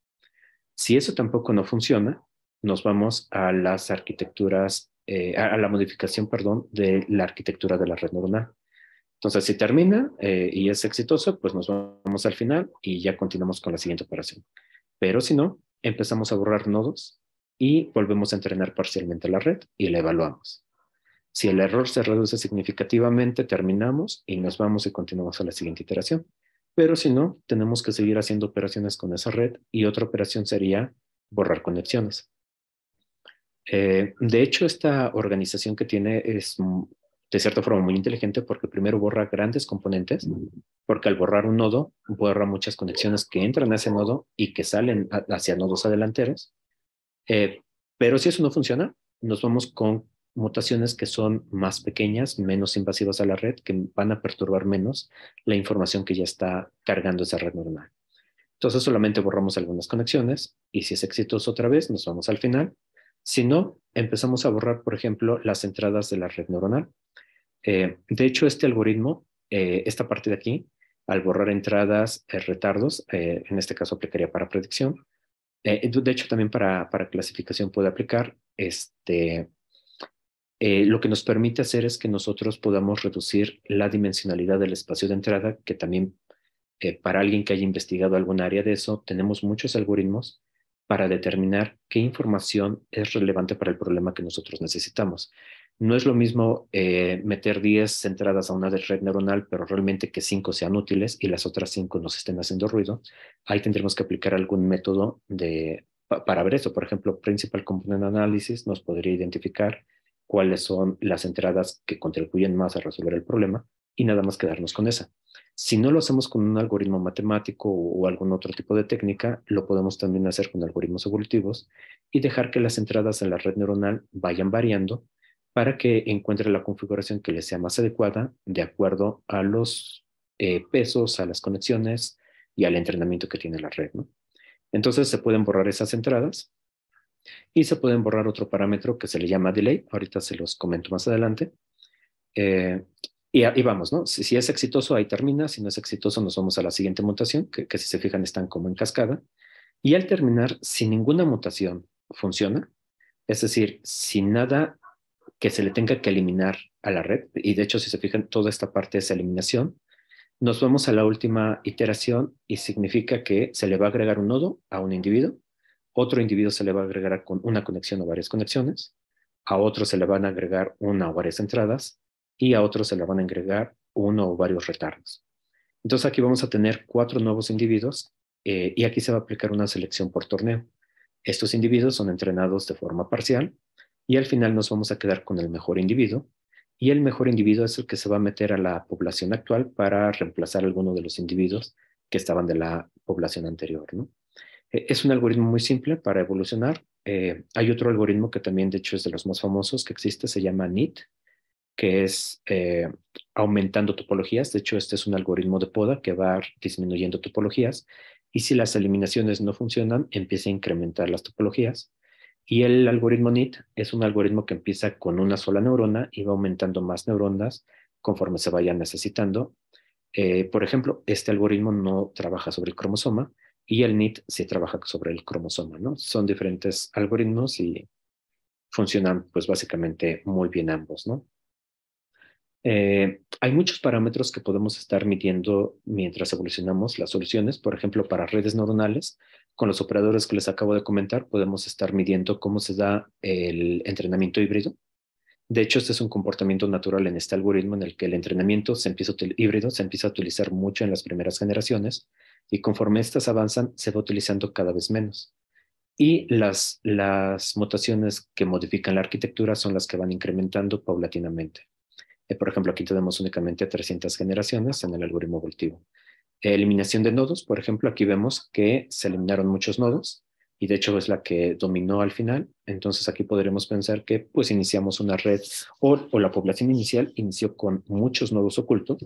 Si eso tampoco no funciona, nos vamos a las arquitecturas, a la modificación, perdón, de la arquitectura de la red neuronal. Entonces, si termina y es exitoso, pues nos vamos al final y ya continuamos con la siguiente operación. Pero si no, empezamos a borrar nodos y volvemos a entrenar parcialmente la red y la evaluamos. Si el error se reduce significativamente, terminamos y nos vamos y continuamos a la siguiente iteración. Pero si no, tenemos que seguir haciendo operaciones con esa red y otra operación sería borrar conexiones. De hecho, esta organización que tiene es de cierta forma muy inteligente porque primero borra grandes componentes, porque al borrar un nodo, borra muchas conexiones que entran a ese nodo y que salen hacia nodos adelanteros. Pero si eso no funciona, nos vamos con mutaciones que son más pequeñas, menos invasivas a la red, que van a perturbar menos la información que ya está cargando esa red neuronal. Entonces solamente borramos algunas conexiones y si es exitoso otra vez, nos vamos al final. Si no, empezamos a borrar, por ejemplo, las entradas de la red neuronal. De hecho, este algoritmo, esta parte de aquí, al borrar entradas, retardos, en este caso aplicaría para predicción. De hecho, también para clasificación puede aplicar. Lo que nos permite hacer es que nosotros podamos reducir la dimensionalidad del espacio de entrada, que también para alguien que haya investigado algún área de eso, tenemos muchos algoritmos para determinar qué información es relevante para el problema que nosotros necesitamos. No es lo mismo meter 10 entradas a una red neuronal, pero realmente que 5 sean útiles y las otras 5 nos estén haciendo ruido. Ahí tendremos que aplicar algún método para ver eso. Por ejemplo, Principal Component Analysis nos podría identificar cuáles son las entradas que contribuyen más a resolver el problema y nada más quedarnos con esa. Si no lo hacemos con un algoritmo matemático o algún otro tipo de técnica, lo podemos también hacer con algoritmos evolutivos y dejar que las entradas en la red neuronal vayan variando para que encuentre la configuración que le sea más adecuada de acuerdo a los pesos, a las conexiones y al entrenamiento que tiene la red, ¿no? Entonces se pueden borrar esas entradas y se pueden borrar otro parámetro que se le llama delay. Ahorita se los comento más adelante. Eh, y vamos, ¿no? Si es exitoso, ahí termina. Si no es exitoso, nos vamos a la siguiente mutación, que si se fijan están como en cascada. Y al terminar, si ninguna mutación funciona, es decir, si nada que se le tenga que eliminar a la red, y de hecho, si se fijan, toda esta parte es eliminación, nos vamos a la última iteración y significa que se le va a agregar un nodo a un individuo, otro individuo se le va a agregar con una conexión o varias conexiones, a otro se le van a agregar una o varias entradas y a otro se le van a agregar uno o varios retardos. Entonces aquí vamos a tener 4 nuevos individuos y aquí se va a aplicar una selección por torneo. Estos individuos son entrenados de forma parcial y al final nos vamos a quedar con el mejor individuo y el mejor individuo es el que se va a meter a la población actual para reemplazar a alguno de los individuos que estaban de la población anterior, ¿no? Es un algoritmo muy simple para evolucionar. Hay otro algoritmo que también, de hecho, es de los más famosos que existe, se llama NEAT, que es aumentando topologías. De hecho, este es un algoritmo de poda que va disminuyendo topologías y si las eliminaciones no funcionan, empieza a incrementar las topologías. Y el algoritmo NEAT es un algoritmo que empieza con una sola neurona y va aumentando más neuronas conforme se vayan necesitando. Por ejemplo, este algoritmo no trabaja sobre el cromosoma y el NEAT sí trabaja sobre el cromosoma, ¿no? Son diferentes algoritmos y funcionan pues básicamente muy bien ambos, ¿no? Hay muchos parámetros que podemos estar midiendo mientras evolucionamos las soluciones. Por ejemplo, para redes neuronales, con los operadores que les acabo de comentar, podemos estar midiendo cómo se da el entrenamiento híbrido. De hecho, este es un comportamiento natural en este algoritmo en el que el entrenamiento híbrido se empieza a utilizar mucho en las primeras generaciones y conforme estas avanzan, se va utilizando cada vez menos. Y las mutaciones que modifican la arquitectura son las que van incrementando paulatinamente. Por ejemplo, aquí tenemos únicamente 300 generaciones en el algoritmo evolutivo. Eliminación de nodos, por ejemplo, aquí vemos que se eliminaron muchos nodos y de hecho es la que dominó al final. Entonces aquí podremos pensar que pues iniciamos una red o la población inicial inició con muchos nodos ocultos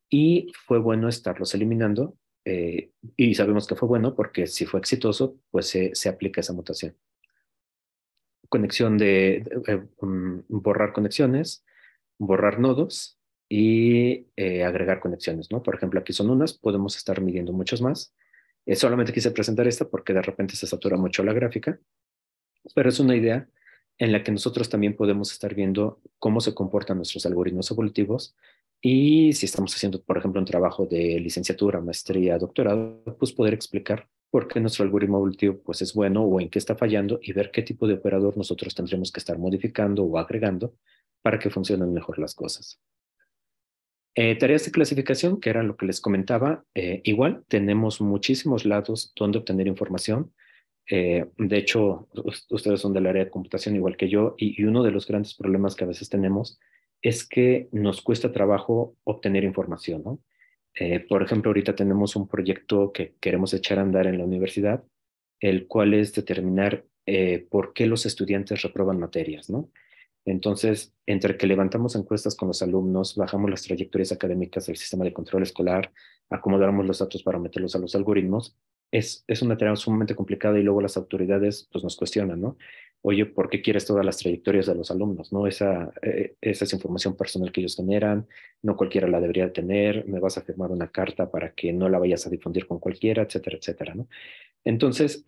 y fue bueno estarlos eliminando y sabemos que fue bueno porque si fue exitoso pues se aplica esa mutación. Conexión borrar conexiones, borrar nodos y agregar conexiones, ¿no? Por ejemplo, aquí son unas, podemos estar midiendo muchos más. Solamente quise presentar esta porque de repente se satura mucho la gráfica, pero es una idea en la que nosotros también podemos estar viendo cómo se comportan nuestros algoritmos evolutivos y si estamos haciendo, por ejemplo, un trabajo de licenciatura, maestría, doctorado, pues poder explicar por qué nuestro algoritmo evolutivo pues es bueno o en qué está fallando y ver qué tipo de operador nosotros tendremos que estar modificando o agregando para que funcionen mejor las cosas. Tareas de clasificación, que era lo que les comentaba, igual tenemos muchísimos lados donde obtener información. De hecho, ustedes son del área de computación igual que yo y uno de los grandes problemas que a veces tenemos es que nos cuesta trabajo obtener información, ¿no? Por ejemplo, ahorita tenemos un proyecto que queremos echar a andar en la universidad, el cual es determinar por qué los estudiantes reprueban materias, ¿no? Entonces, entre que levantamos encuestas con los alumnos, bajamos las trayectorias académicas del sistema de control escolar, acomodamos los datos para meterlos a los algoritmos, es una tarea sumamente complicada y luego las autoridades pues, nos cuestionan, ¿no? Oye, ¿por qué quieres todas las trayectorias de los alumnos? ¿No? Esa es información personal que ellos generan, no cualquiera la debería tener, me vas a firmar una carta para que no la vayas a difundir con cualquiera, etcétera, etcétera, ¿no? Entonces,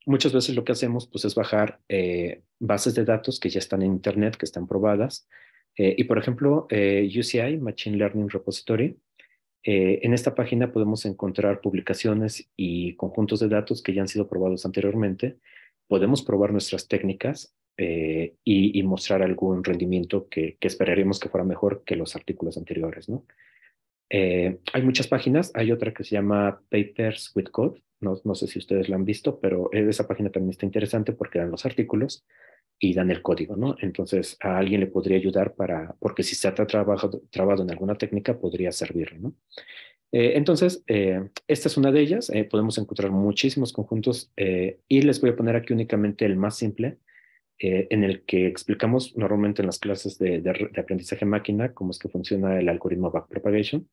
muchas veces lo que hacemos pues, es bajar bases de datos que ya están en Internet, que están probadas. Y por ejemplo, UCI, Machine Learning Repository, en esta página podemos encontrar publicaciones y conjuntos de datos que ya han sido probados anteriormente. Podemos probar nuestras técnicas y mostrar algún rendimiento que esperaríamos que fuera mejor que los artículos anteriores, ¿no? Hay muchas páginas, hay otra que se llama Papers with Code, no sé si ustedes la han visto, pero esa página también está interesante porque dan los artículos y dan el código, ¿no? Entonces a alguien le podría ayudar porque si se ha trabado en alguna técnica podría servirle, ¿no? Entonces, esta es una de ellas, podemos encontrar muchísimos conjuntos y les voy a poner aquí únicamente el más simple, en el que explicamos normalmente en las clases de aprendizaje máquina cómo es que funciona el algoritmo backpropagation.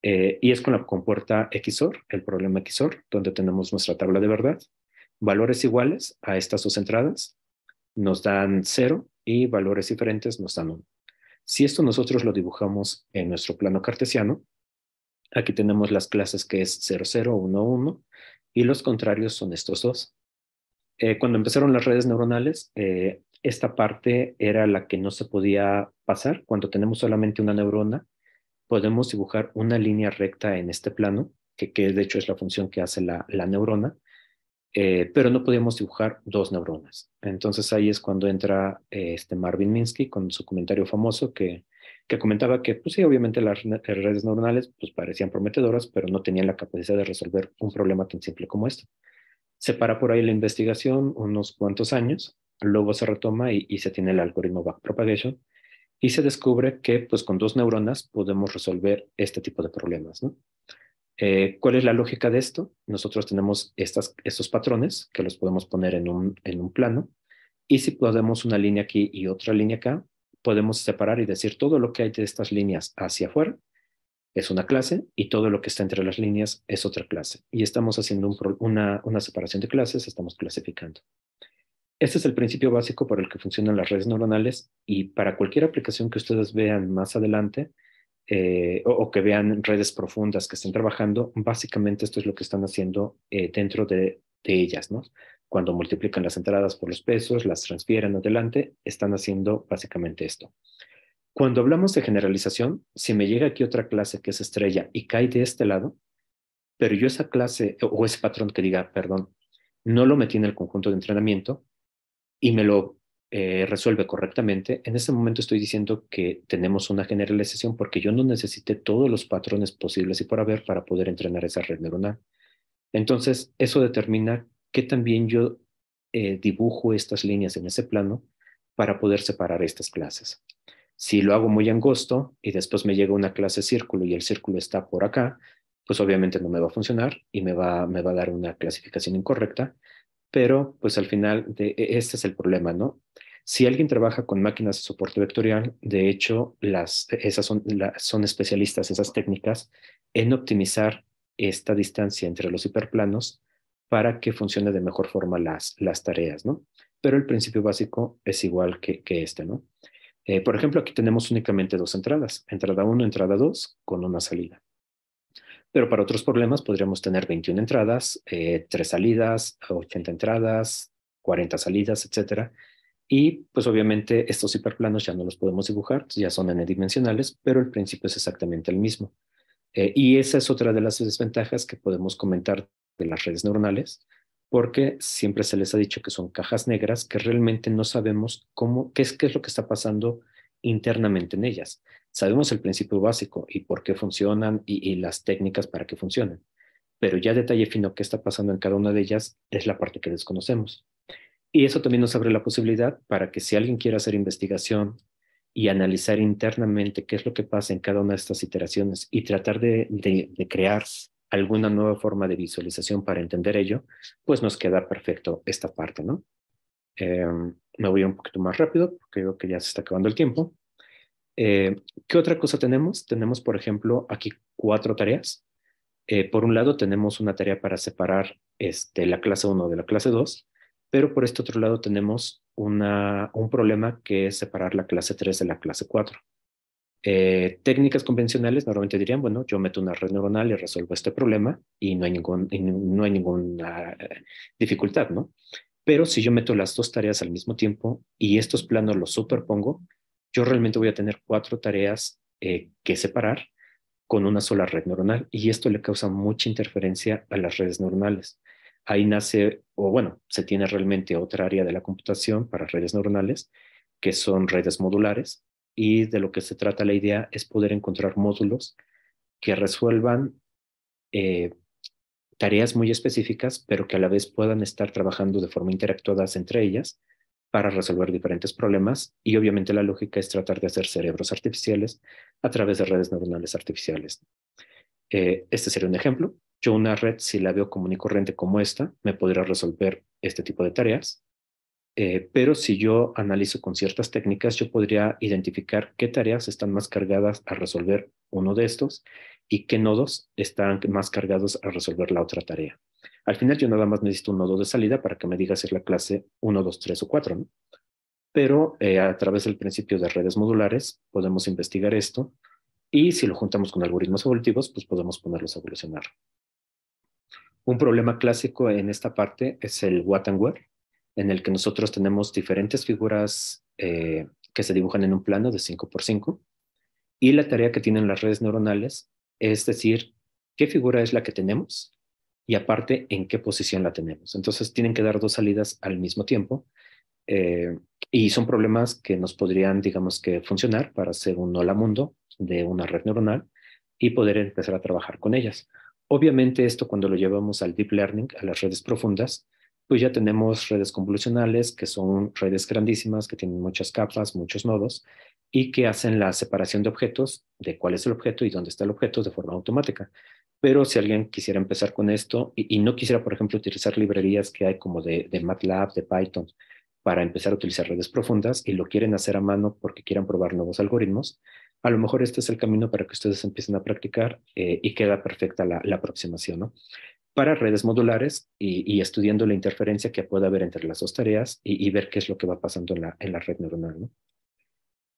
Y es con la compuerta XOR, el problema XOR, donde tenemos nuestra tabla de verdad. Valores iguales a estas dos entradas nos dan 0 y valores diferentes nos dan 1. Si esto nosotros lo dibujamos en nuestro plano cartesiano, aquí tenemos las clases que es 0, 0, 1, 1 y los contrarios son estos dos. Cuando empezaron las redes neuronales, esta parte era la que no se podía pasar. Cuando tenemos solamente una neurona, podemos dibujar una línea recta en este plano, que de hecho es la función que hace la neurona, pero no podíamos dibujar dos neuronas. Entonces ahí es cuando entra este Marvin Minsky con su comentario famoso que comentaba que, pues sí, obviamente las redes neuronales pues, parecían prometedoras, pero no tenían la capacidad de resolver un problema tan simple como este. Se para por ahí la investigación unos cuantos años, luego se retoma y se tiene el algoritmo backpropagation y se descubre que pues con dos neuronas podemos resolver este tipo de problemas, ¿no? ¿Cuál es la lógica de esto? Nosotros tenemos estos patrones que los podemos poner en un plano y si podemos una línea aquí y otra línea acá, podemos separar y decir todo lo que hay de estas líneas hacia afuera es una clase y todo lo que está entre las líneas es otra clase. Y estamos haciendo una separación de clases, estamos clasificando. Este es el principio básico por el que funcionan las redes neuronales y para cualquier aplicación que ustedes vean más adelante o que vean redes profundas que estén trabajando, básicamente esto es lo que están haciendo dentro de ellas, ¿no? Cuando multiplican las entradas por los pesos, las transfieren adelante, están haciendo básicamente esto. Cuando hablamos de generalización, si me llega aquí otra clase que es estrella y cae de este lado, pero yo esa clase o ese patrón que diga, perdón, no lo metí en el conjunto de entrenamiento y me lo resuelve correctamente, en ese momento estoy diciendo que tenemos una generalización porque yo no necesité todos los patrones posibles y por haber para poder entrenar esa red neuronal. Entonces, eso determina que también yo dibujo estas líneas en ese plano para poder separar estas clases. Si lo hago muy angosto y después me llega una clase círculo y el círculo está por acá, pues obviamente no me va a funcionar y me va a dar una clasificación incorrecta, pero pues al final este es el problema, ¿no? Si alguien trabaja con máquinas de soporte vectorial, de hecho, esas son especialistas, esas técnicas, en optimizar esta distancia entre los hiperplanos para que funcione de mejor forma las tareas, ¿no? Pero el principio básico es igual que este, ¿no? Por ejemplo, aquí tenemos únicamente dos entradas, entrada 1, entrada 2, con una salida. Pero para otros problemas podríamos tener 21 entradas, 3 salidas, 80 entradas, 40 salidas, etcétera. Y pues obviamente estos hiperplanos ya no los podemos dibujar, ya son n-dimensionales, pero el principio es exactamente el mismo. Y esa es otra de las desventajas que podemos comentar de las redes neuronales, porque siempre se les ha dicho que son cajas negras que realmente no sabemos qué es lo que está pasando internamente en ellas. Sabemos el principio básico y por qué funcionan y las técnicas para que funcionen, pero ya detalle fino qué está pasando en cada una de ellas es la parte que desconocemos. Y eso también nos abre la posibilidad para que si alguien quiere hacer investigación y analizar internamente qué es lo que pasa en cada una de estas iteraciones y tratar de crear alguna nueva forma de visualización para entender ello, pues nos queda perfecto esta parte, ¿no? Me voy un poquito más rápido porque creo que ya se está acabando el tiempo. ¿Qué otra cosa tenemos? Tenemos, por ejemplo, aquí 4 tareas. Por un lado, tenemos una tarea para separar la clase 1 de la clase 2, pero por este otro lado tenemos un problema que es separar la clase 3 de la clase 4. Técnicas convencionales normalmente dirían, bueno, yo meto una red neuronal y resuelvo este problema y no hay ninguna dificultad, ¿no? Pero si yo meto las dos tareas al mismo tiempo y estos planos los superpongo, yo realmente voy a tener 4 tareas que separar con una sola red neuronal y esto le causa mucha interferencia a las redes neuronales. Ahí nace, o bueno, se tiene realmente otra área de la computación para redes neuronales, que son redes modulares, y de lo que se trata la idea es poder encontrar módulos que resuelvan eh, tareas muy específicas, pero que a la vez puedan estar trabajando de forma interactuadas entre ellas para resolver diferentes problemas. Y obviamente la lógica es tratar de hacer cerebros artificiales a través de redes neuronales artificiales. Este sería un ejemplo. Yo una red, si la veo común y corriente como esta, me podría resolver este tipo de tareas. Pero si yo analizo con ciertas técnicas, yo podría identificar qué tareas están más cargadas a resolver uno de estos y qué nodos están más cargados a resolver la otra tarea. Al final yo nada más necesito un nodo de salida para que me diga si es la clase 1, 2, 3 o 4, ¿no? Pero a través del principio de redes modulares podemos investigar esto y si lo juntamos con algoritmos evolutivos, pues podemos ponerlos a evolucionar. Un problema clásico en esta parte es el what and where, en el que nosotros tenemos diferentes figuras que se dibujan en un plano de 5 por 5 y la tarea que tienen las redes neuronales es decir qué figura es la que tenemos y aparte en qué posición la tenemos. Entonces tienen que dar dos salidas al mismo tiempo eh, y son problemas que nos podrían, digamos que, funcionar para hacer un hola mundo de una red neuronal y poder empezar a trabajar con ellas. Obviamente esto cuando lo llevamos al deep learning, a las redes profundas, pues ya tenemos redes convolucionales que son redes grandísimas, que tienen muchas capas, muchos nodos y que hacen la separación de objetos, de cuál es el objeto y dónde está el objeto de forma automática. Pero si alguien quisiera empezar con esto y no quisiera, por ejemplo, utilizar librerías que hay como de MATLAB, de Python, para empezar a utilizar redes profundas y lo quieren hacer a mano porque quieran probar nuevos algoritmos, a lo mejor este es el camino para que ustedes empiecen a practicar y queda perfecta la aproximación, ¿no? Para redes modulares y estudiando la interferencia que puede haber entre las dos tareas y ver qué es lo que va pasando en la red neuronal, ¿no?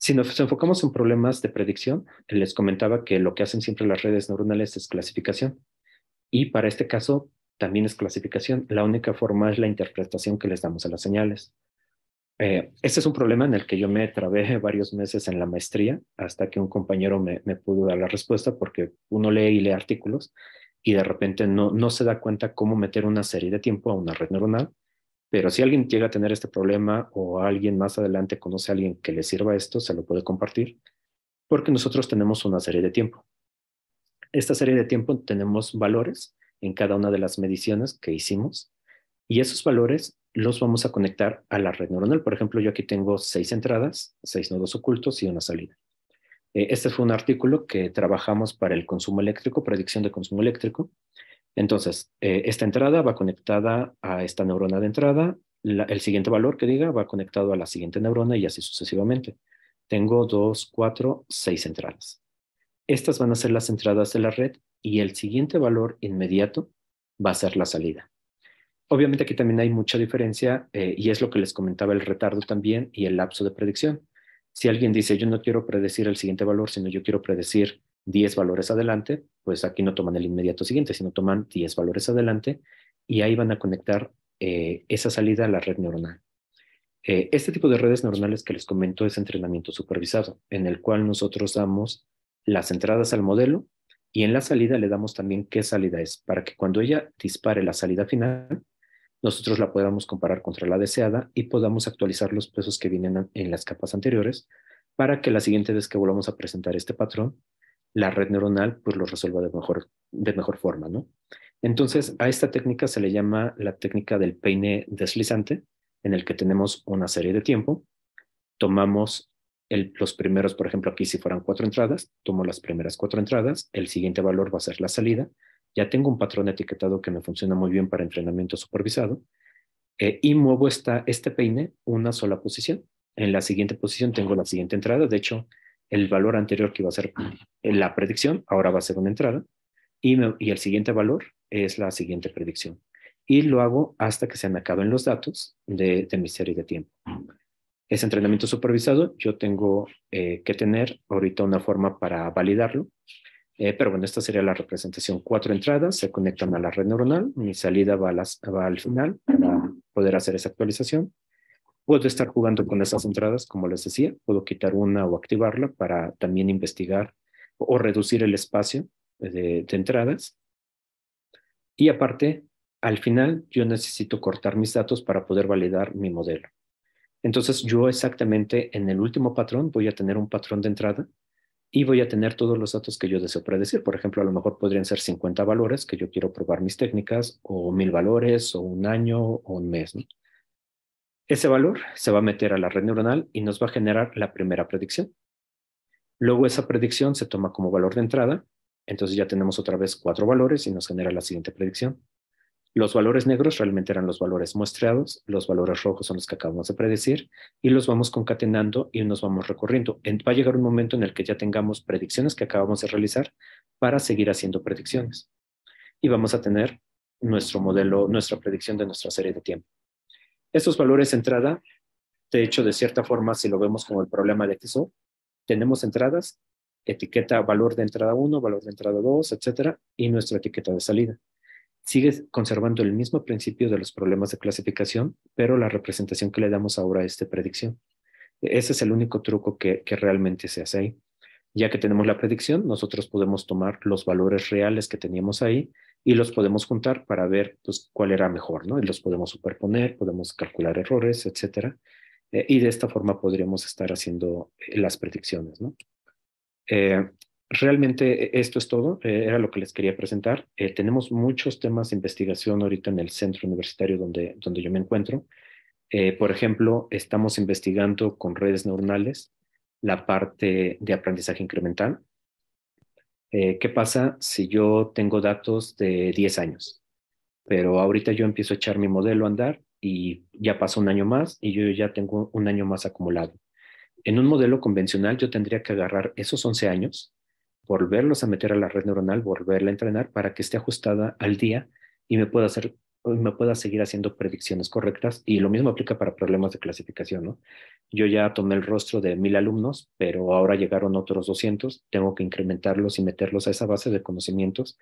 Si nos enfocamos en problemas de predicción, les comentaba que lo que hacen siempre las redes neuronales es clasificación. Y para este caso también es clasificación. La única forma es la interpretación que les damos a las señales. Este es un problema en el que yo me trabé varios meses en la maestría hasta que un compañero me pudo dar la respuesta porque uno lee y lee artículos y de repente no se da cuenta cómo meter una serie de tiempo a una red neuronal. Pero si alguien llega a tener este problema o alguien más adelante conoce a alguien que le sirva esto, se lo puede compartir porque nosotros tenemos una serie de tiempo. Esta serie de tiempo tenemos valores en cada una de las mediciones que hicimos y esos valores los vamos a conectar a la red neuronal. Por ejemplo, yo aquí tengo 6 entradas, 6 nodos ocultos y una salida. Este fue un artículo que trabajamos para el consumo eléctrico, predicción de consumo eléctrico. Entonces, esta entrada va conectada a esta neurona de entrada, el siguiente valor que diga va conectado a la siguiente neurona y así sucesivamente. Tengo 2, 4, 6 entradas. Estas van a ser las entradas de la red y el siguiente valor inmediato va a ser la salida. Obviamente aquí también hay mucha diferencia y es lo que les comentaba el retardo también y el lapso de predicción. Si alguien dice yo no quiero predecir el siguiente valor, sino yo quiero predecir 10 valores adelante, pues aquí no toman el inmediato siguiente, sino toman 10 valores adelante y ahí van a conectar esa salida a la red neuronal. Este tipo de redes neuronales que les comento es entrenamiento supervisado, en el cual nosotros damos las entradas al modelo y en la salida le damos también qué salida es, para que cuando ella dispare la salida final, nosotros la podamos comparar contra la deseada y podamos actualizar los pesos que vienen en las capas anteriores para que la siguiente vez que volvamos a presentar este patrón, la red neuronal pues lo resuelva de mejor forma, ¿no? Entonces, a esta técnica se le llama la técnica del peine deslizante, en el que tenemos una serie de tiempo, tomamos los primeros, por ejemplo, aquí si fueran 4 entradas, tomo las primeras 4 entradas, el siguiente valor va a ser la salida, ya tengo un patrón etiquetado que me funciona muy bien para entrenamiento supervisado, y muevo este peine una sola posición. En la siguiente posición tengo la siguiente entrada, de hecho, el valor anterior que iba a ser la predicción, ahora va a ser una entrada, y el siguiente valor es la siguiente predicción. Y lo hago hasta que se me acaben los datos de mi serie de tiempo. Ese entrenamiento supervisado yo tengo que tener ahorita una forma para validarlo. Pero bueno, esta sería la representación. 4 entradas se conectan a la red neuronal. Mi salida va al final para poder hacer esa actualización. Puedo estar jugando con esas entradas, como les decía. Puedo quitar una o activarla para también investigar o reducir el espacio de entradas. Y aparte, al final, yo necesito cortar mis datos para poder validar mi modelo. Entonces, yo exactamente en el último patrón voy a tener un patrón de entrada y voy a tener todos los datos que yo deseo predecir. Por ejemplo, a lo mejor podrían ser 50 valores que yo quiero probar mis técnicas, o 1000 valores, o un año, o un mes, ¿no? Ese valor se va a meter a la red neuronal y nos va a generar la primera predicción. Luego esa predicción se toma como valor de entrada, entonces ya tenemos otra vez 4 valores y nos genera la siguiente predicción. Los valores negros realmente eran los valores muestreados, los valores rojos son los que acabamos de predecir y los vamos concatenando y nos vamos recorriendo. Va a llegar un momento en el que ya tengamos predicciones que acabamos de realizar para seguir haciendo predicciones. Y vamos a tener nuestro modelo, nuestra predicción de nuestra serie de tiempo. Estos valores de entrada, de hecho, de cierta forma, si lo vemos como el problema de XOR, tenemos entradas, etiqueta valor de entrada 1, valor de entrada 2, etcétera, y nuestra etiqueta de salida. Sigue conservando el mismo principio de los problemas de clasificación, pero la representación que le damos ahora es de predicción. Ese es el único truco que realmente se hace ahí. Ya que tenemos la predicción, nosotros podemos tomar los valores reales que teníamos ahí y los podemos juntar para ver pues, cuál era mejor, ¿no? Y los podemos superponer, podemos calcular errores, etcétera. Y de esta forma podríamos estar haciendo las predicciones, ¿no? Realmente esto es todo, era lo que les quería presentar. Tenemos muchos temas de investigación ahorita en el centro universitario donde yo me encuentro. Por ejemplo, estamos investigando con redes neuronales la parte de aprendizaje incremental. ¿Qué pasa si yo tengo datos de 10 años? Pero ahorita yo empiezo a echar mi modelo a andar y ya pasa un año más y yo ya tengo un año más acumulado. En un modelo convencional yo tendría que agarrar esos 11 años, volverlos a meter a la red neuronal, volverla a entrenar para que esté ajustada al día y me pueda seguir haciendo predicciones correctas. Y lo mismo aplica para problemas de clasificación, ¿no? Yo ya tomé el rostro de 1000 alumnos, pero ahora llegaron otros 200, tengo que incrementarlos y meterlos a esa base de conocimientos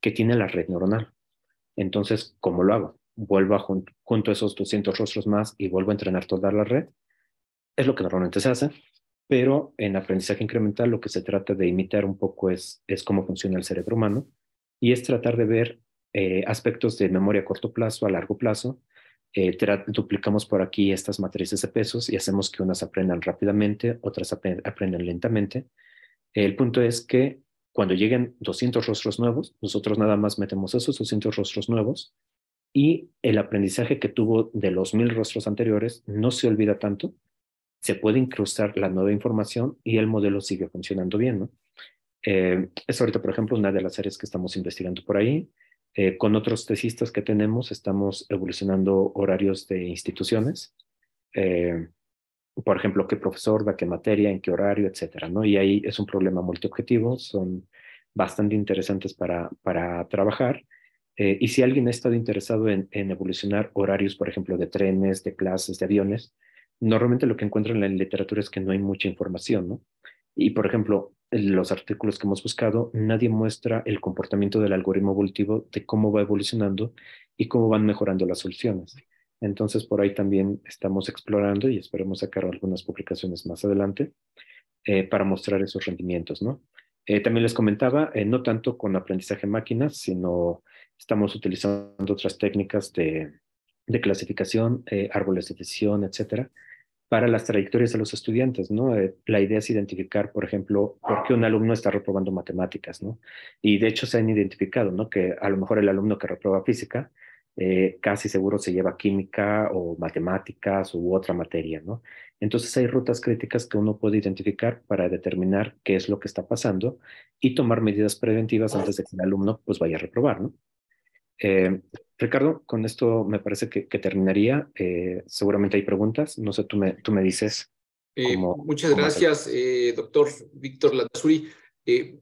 que tiene la red neuronal. Entonces, ¿cómo lo hago? Vuelvo a junto esos 200 rostros más y vuelvo a entrenar toda la red. Es lo que normalmente se hace, pero en aprendizaje incremental lo que se trata de imitar un poco es cómo funciona el cerebro humano y es tratar de ver aspectos de memoria a corto plazo, a largo plazo. Duplicamos por aquí estas matrices de pesos y hacemos que unas aprendan rápidamente, otras aprendan lentamente. El punto es que cuando lleguen 200 rostros nuevos, nosotros nada más metemos esos 200 rostros nuevos y el aprendizaje que tuvo de los 1000 rostros anteriores no se olvida tanto, se puede incrustar la nueva información y el modelo sigue funcionando bien, ¿no? Es ahorita, por ejemplo, una de las áreas que estamos investigando por ahí. Con otros tesistas que tenemos, estamos evolucionando horarios de instituciones. Por ejemplo, qué profesor da qué materia, en qué horario, etcétera, ¿no? Y ahí es un problema multiobjetivo, son bastante interesantes para trabajar. Y si alguien ha estado interesado en evolucionar horarios, por ejemplo, de trenes, de clases, de aviones, normalmente lo que encuentran en la literatura es que no hay mucha información, ¿no? Y, por ejemplo, en los artículos que hemos buscado, nadie muestra el comportamiento del algoritmo evolutivo de cómo va evolucionando y cómo van mejorando las soluciones. Entonces, por ahí también estamos explorando y esperemos sacar algunas publicaciones más adelante para mostrar esos rendimientos, ¿no? También les comentaba, no tanto con aprendizaje máquinas, sino estamos utilizando otras técnicas de clasificación, árboles de decisión, etcétera, para las trayectorias de los estudiantes, ¿no? La idea es identificar, por ejemplo, por qué un alumno está reprobando matemáticas, ¿no? Y de hecho se han identificado, ¿no? Que a lo mejor el alumno que reprueba física casi seguro se lleva química o matemáticas u otra materia, ¿no? Entonces hay rutas críticas que uno puede identificar para determinar qué es lo que está pasando y tomar medidas preventivas antes de que el alumno pues vaya a reprobar, ¿no? Ricardo, con esto me parece que terminaría. Seguramente hay preguntas. No sé, tú me dices Muchas cómo hacer. gracias, doctor Víctor Landazuri.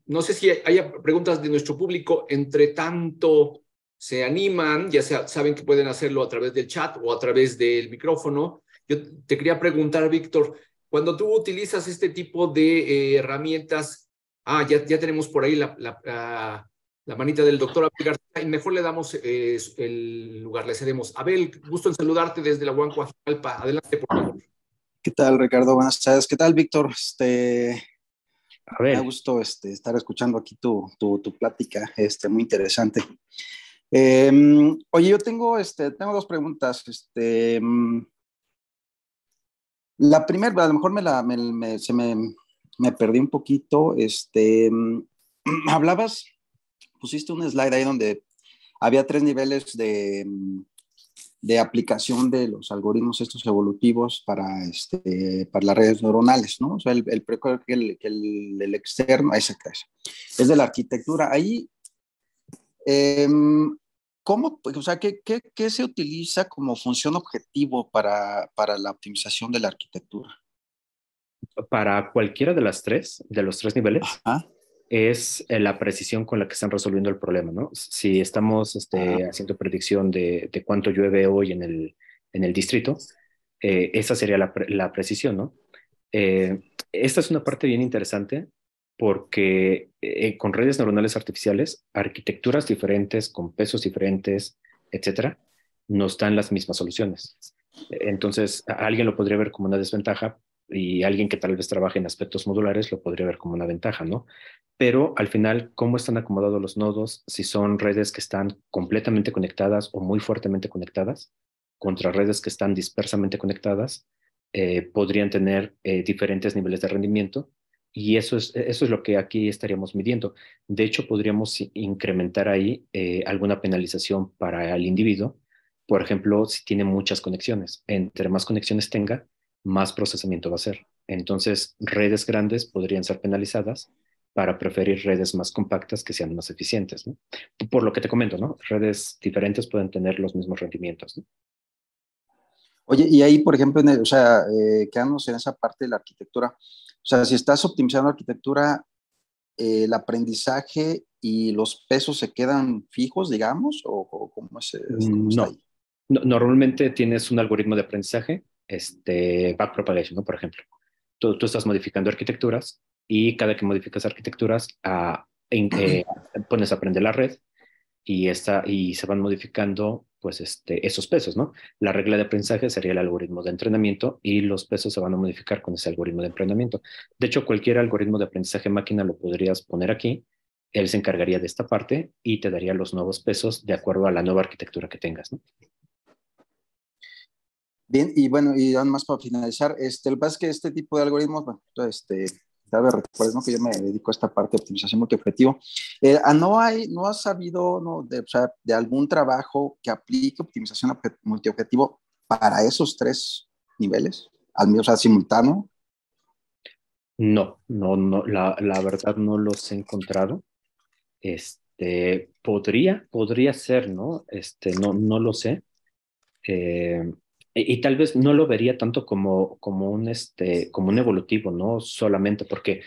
No sé si haya preguntas de nuestro público. Entre tanto, se animan, ya saben que pueden hacerlo a través del chat o a través del micrófono. Yo te quería preguntar, Víctor, cuando tú utilizas este tipo de herramientas, ya tenemos por ahí la manita del doctor Abel García, y mejor le damos el lugar, le cedemos. Abel, gusto en saludarte desde la Huancajalpa. Adelante, por favor. ¿Qué tal, Ricardo? Buenas tardes. ¿Qué tal, Víctor? Me da Abel, gusto estar escuchando aquí tu plática, muy interesante. Oye, yo tengo dos preguntas. La primera, a lo mejor me perdí un poquito. Hablabas, pusiste un slide ahí donde había 3 niveles de aplicación de los algoritmos estos evolutivos para las redes neuronales, ¿no? O sea, el externo, ese es de la arquitectura. Ahí, ¿cómo, o sea, qué se utiliza como función objetivo para la optimización de la arquitectura? para cualquiera de los tres niveles, Ajá. es la precisión con la que están resolviendo el problema, ¿no? Si estamos haciendo predicción de cuánto llueve hoy en el distrito, esa sería la precisión, ¿no? Esta es una parte bien interesante porque con redes neuronales artificiales, arquitecturas diferentes, con pesos diferentes, etcétera, nos dan las mismas soluciones. Entonces, alguien lo podría ver como una desventaja y alguien que tal vez trabaje en aspectos modulares lo podría ver como una ventaja, ¿no? Pero al final, ¿cómo están acomodados los nodos? Si son redes que están completamente conectadas o muy fuertemente conectadas contra redes que están dispersamente conectadas, podrían tener diferentes niveles de rendimiento y eso es lo que aquí estaríamos midiendo. De hecho, podríamos incrementar ahí alguna penalización para el individuo. Por ejemplo, si tiene muchas conexiones, entre más conexiones tenga, más procesamiento va a ser. Entonces, redes grandes podrían ser penalizadas para preferir redes más compactas que sean más eficientes, ¿no? Por lo que te comento, ¿no? Redes diferentes pueden tener los mismos rendimientos, ¿no? Oye, y ahí, por ejemplo, o sea, quedándonos en esa parte de la arquitectura, o sea, si estás optimizando la arquitectura, el aprendizaje y los pesos se quedan fijos, digamos, o cómo está No. ahí. Normalmente tienes un algoritmo de aprendizaje, backpropagation, ¿no? Por ejemplo, tú estás modificando arquitecturas y cada que modificas arquitecturas, pones a aprender la red y se van modificando pues esos pesos, ¿no? La regla de aprendizaje sería el algoritmo de entrenamiento y los pesos se van a modificar con ese algoritmo de entrenamiento. De hecho, cualquier algoritmo de aprendizaje máquina lo podrías poner aquí, él se encargaría de esta parte y te daría los nuevos pesos de acuerdo a la nueva arquitectura que tengas, ¿no? Bien, y bueno, y además para finalizar, el pasa es que este tipo de algoritmos, bueno, tal vez recuerdes, ¿no? Que yo me dedico a esta parte de optimización multiobjetivo. No has sabido, ¿no? O sea, de algún trabajo que aplique optimización multiobjetivo para esos 3 niveles, al menos, o sea, simultáneo. No, la verdad no los he encontrado. Podría ser, ¿no? No lo sé. Eh, y tal vez no lo vería tanto como un evolutivo, ¿no? Solamente porque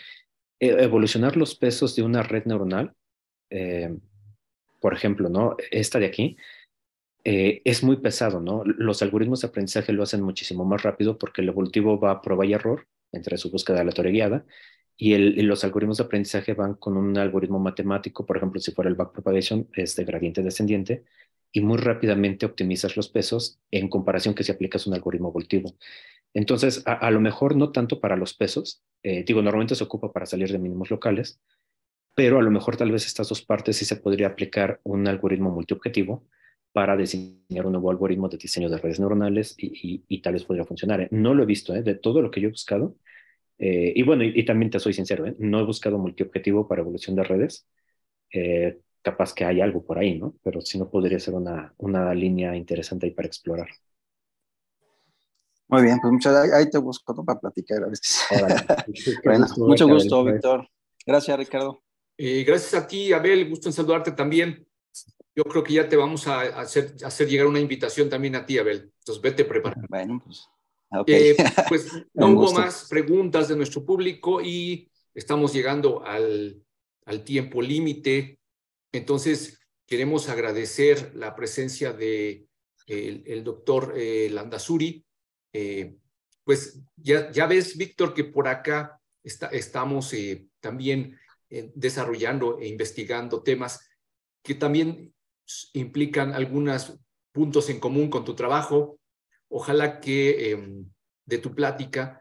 evolucionar los pesos de una red neuronal, eh, por ejemplo, ¿no? Esta de aquí, es muy pesado, ¿no? Los algoritmos de aprendizaje lo hacen muchísimo más rápido porque el evolutivo va a prueba y error entre su búsqueda aleatoria guiada y los algoritmos de aprendizaje van con un algoritmo matemático, por ejemplo, si fuera el backpropagation, es de gradiente descendiente y muy rápidamente optimizas los pesos en comparación que si aplicas un algoritmo evolutivo. Entonces, a lo mejor no tanto para los pesos, normalmente se ocupa para salir de mínimos locales, pero a lo mejor tal vez estas dos partes sí se podría aplicar un algoritmo multiobjetivo para diseñar un nuevo algoritmo de diseño de redes neuronales y tal vez podría funcionar, ¿eh? No lo he visto, ¿eh? De todo lo que yo he buscado. Y bueno, y también te soy sincero, ¿eh? No he buscado multiobjetivo para evolución de redes. Capaz que hay algo por ahí, ¿no? Pero si no, podría ser una línea interesante ahí para explorar. Muy bien, pues ahí te busco, ¿no? Para platicar a veces. Órale. Qué Bueno, gusto mucho verte, Abel, gusto, otra vez. Víctor. Gracias, Ricardo. Gracias a ti, Abel, gusto en saludarte también. Yo creo que ya te vamos a hacer llegar una invitación también a ti, Abel. Entonces, vete preparando. Bueno, pues, ok. Pues no Un hubo gusto. más preguntas de nuestro público y estamos llegando al tiempo límite. Entonces, queremos agradecer la presencia de el doctor Landazuri, pues ya ves, Víctor, que por acá estamos también desarrollando e investigando temas que también implican algunos puntos en común con tu trabajo. Ojalá que de tu plática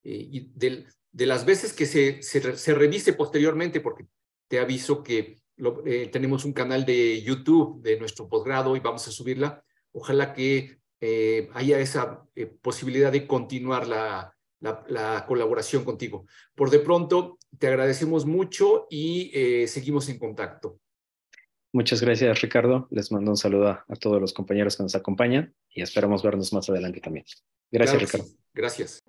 y de las veces que se revise posteriormente, porque te aviso que tenemos un canal de YouTube de nuestro posgrado y vamos a subirla. Ojalá que haya esa posibilidad de continuar la colaboración contigo. Por de pronto, te agradecemos mucho y seguimos en contacto. Muchas gracias, Ricardo. Les mando un saludo a todos los compañeros que nos acompañan y esperamos vernos más adelante también. Gracias, Claro que Ricardo. sí. Gracias.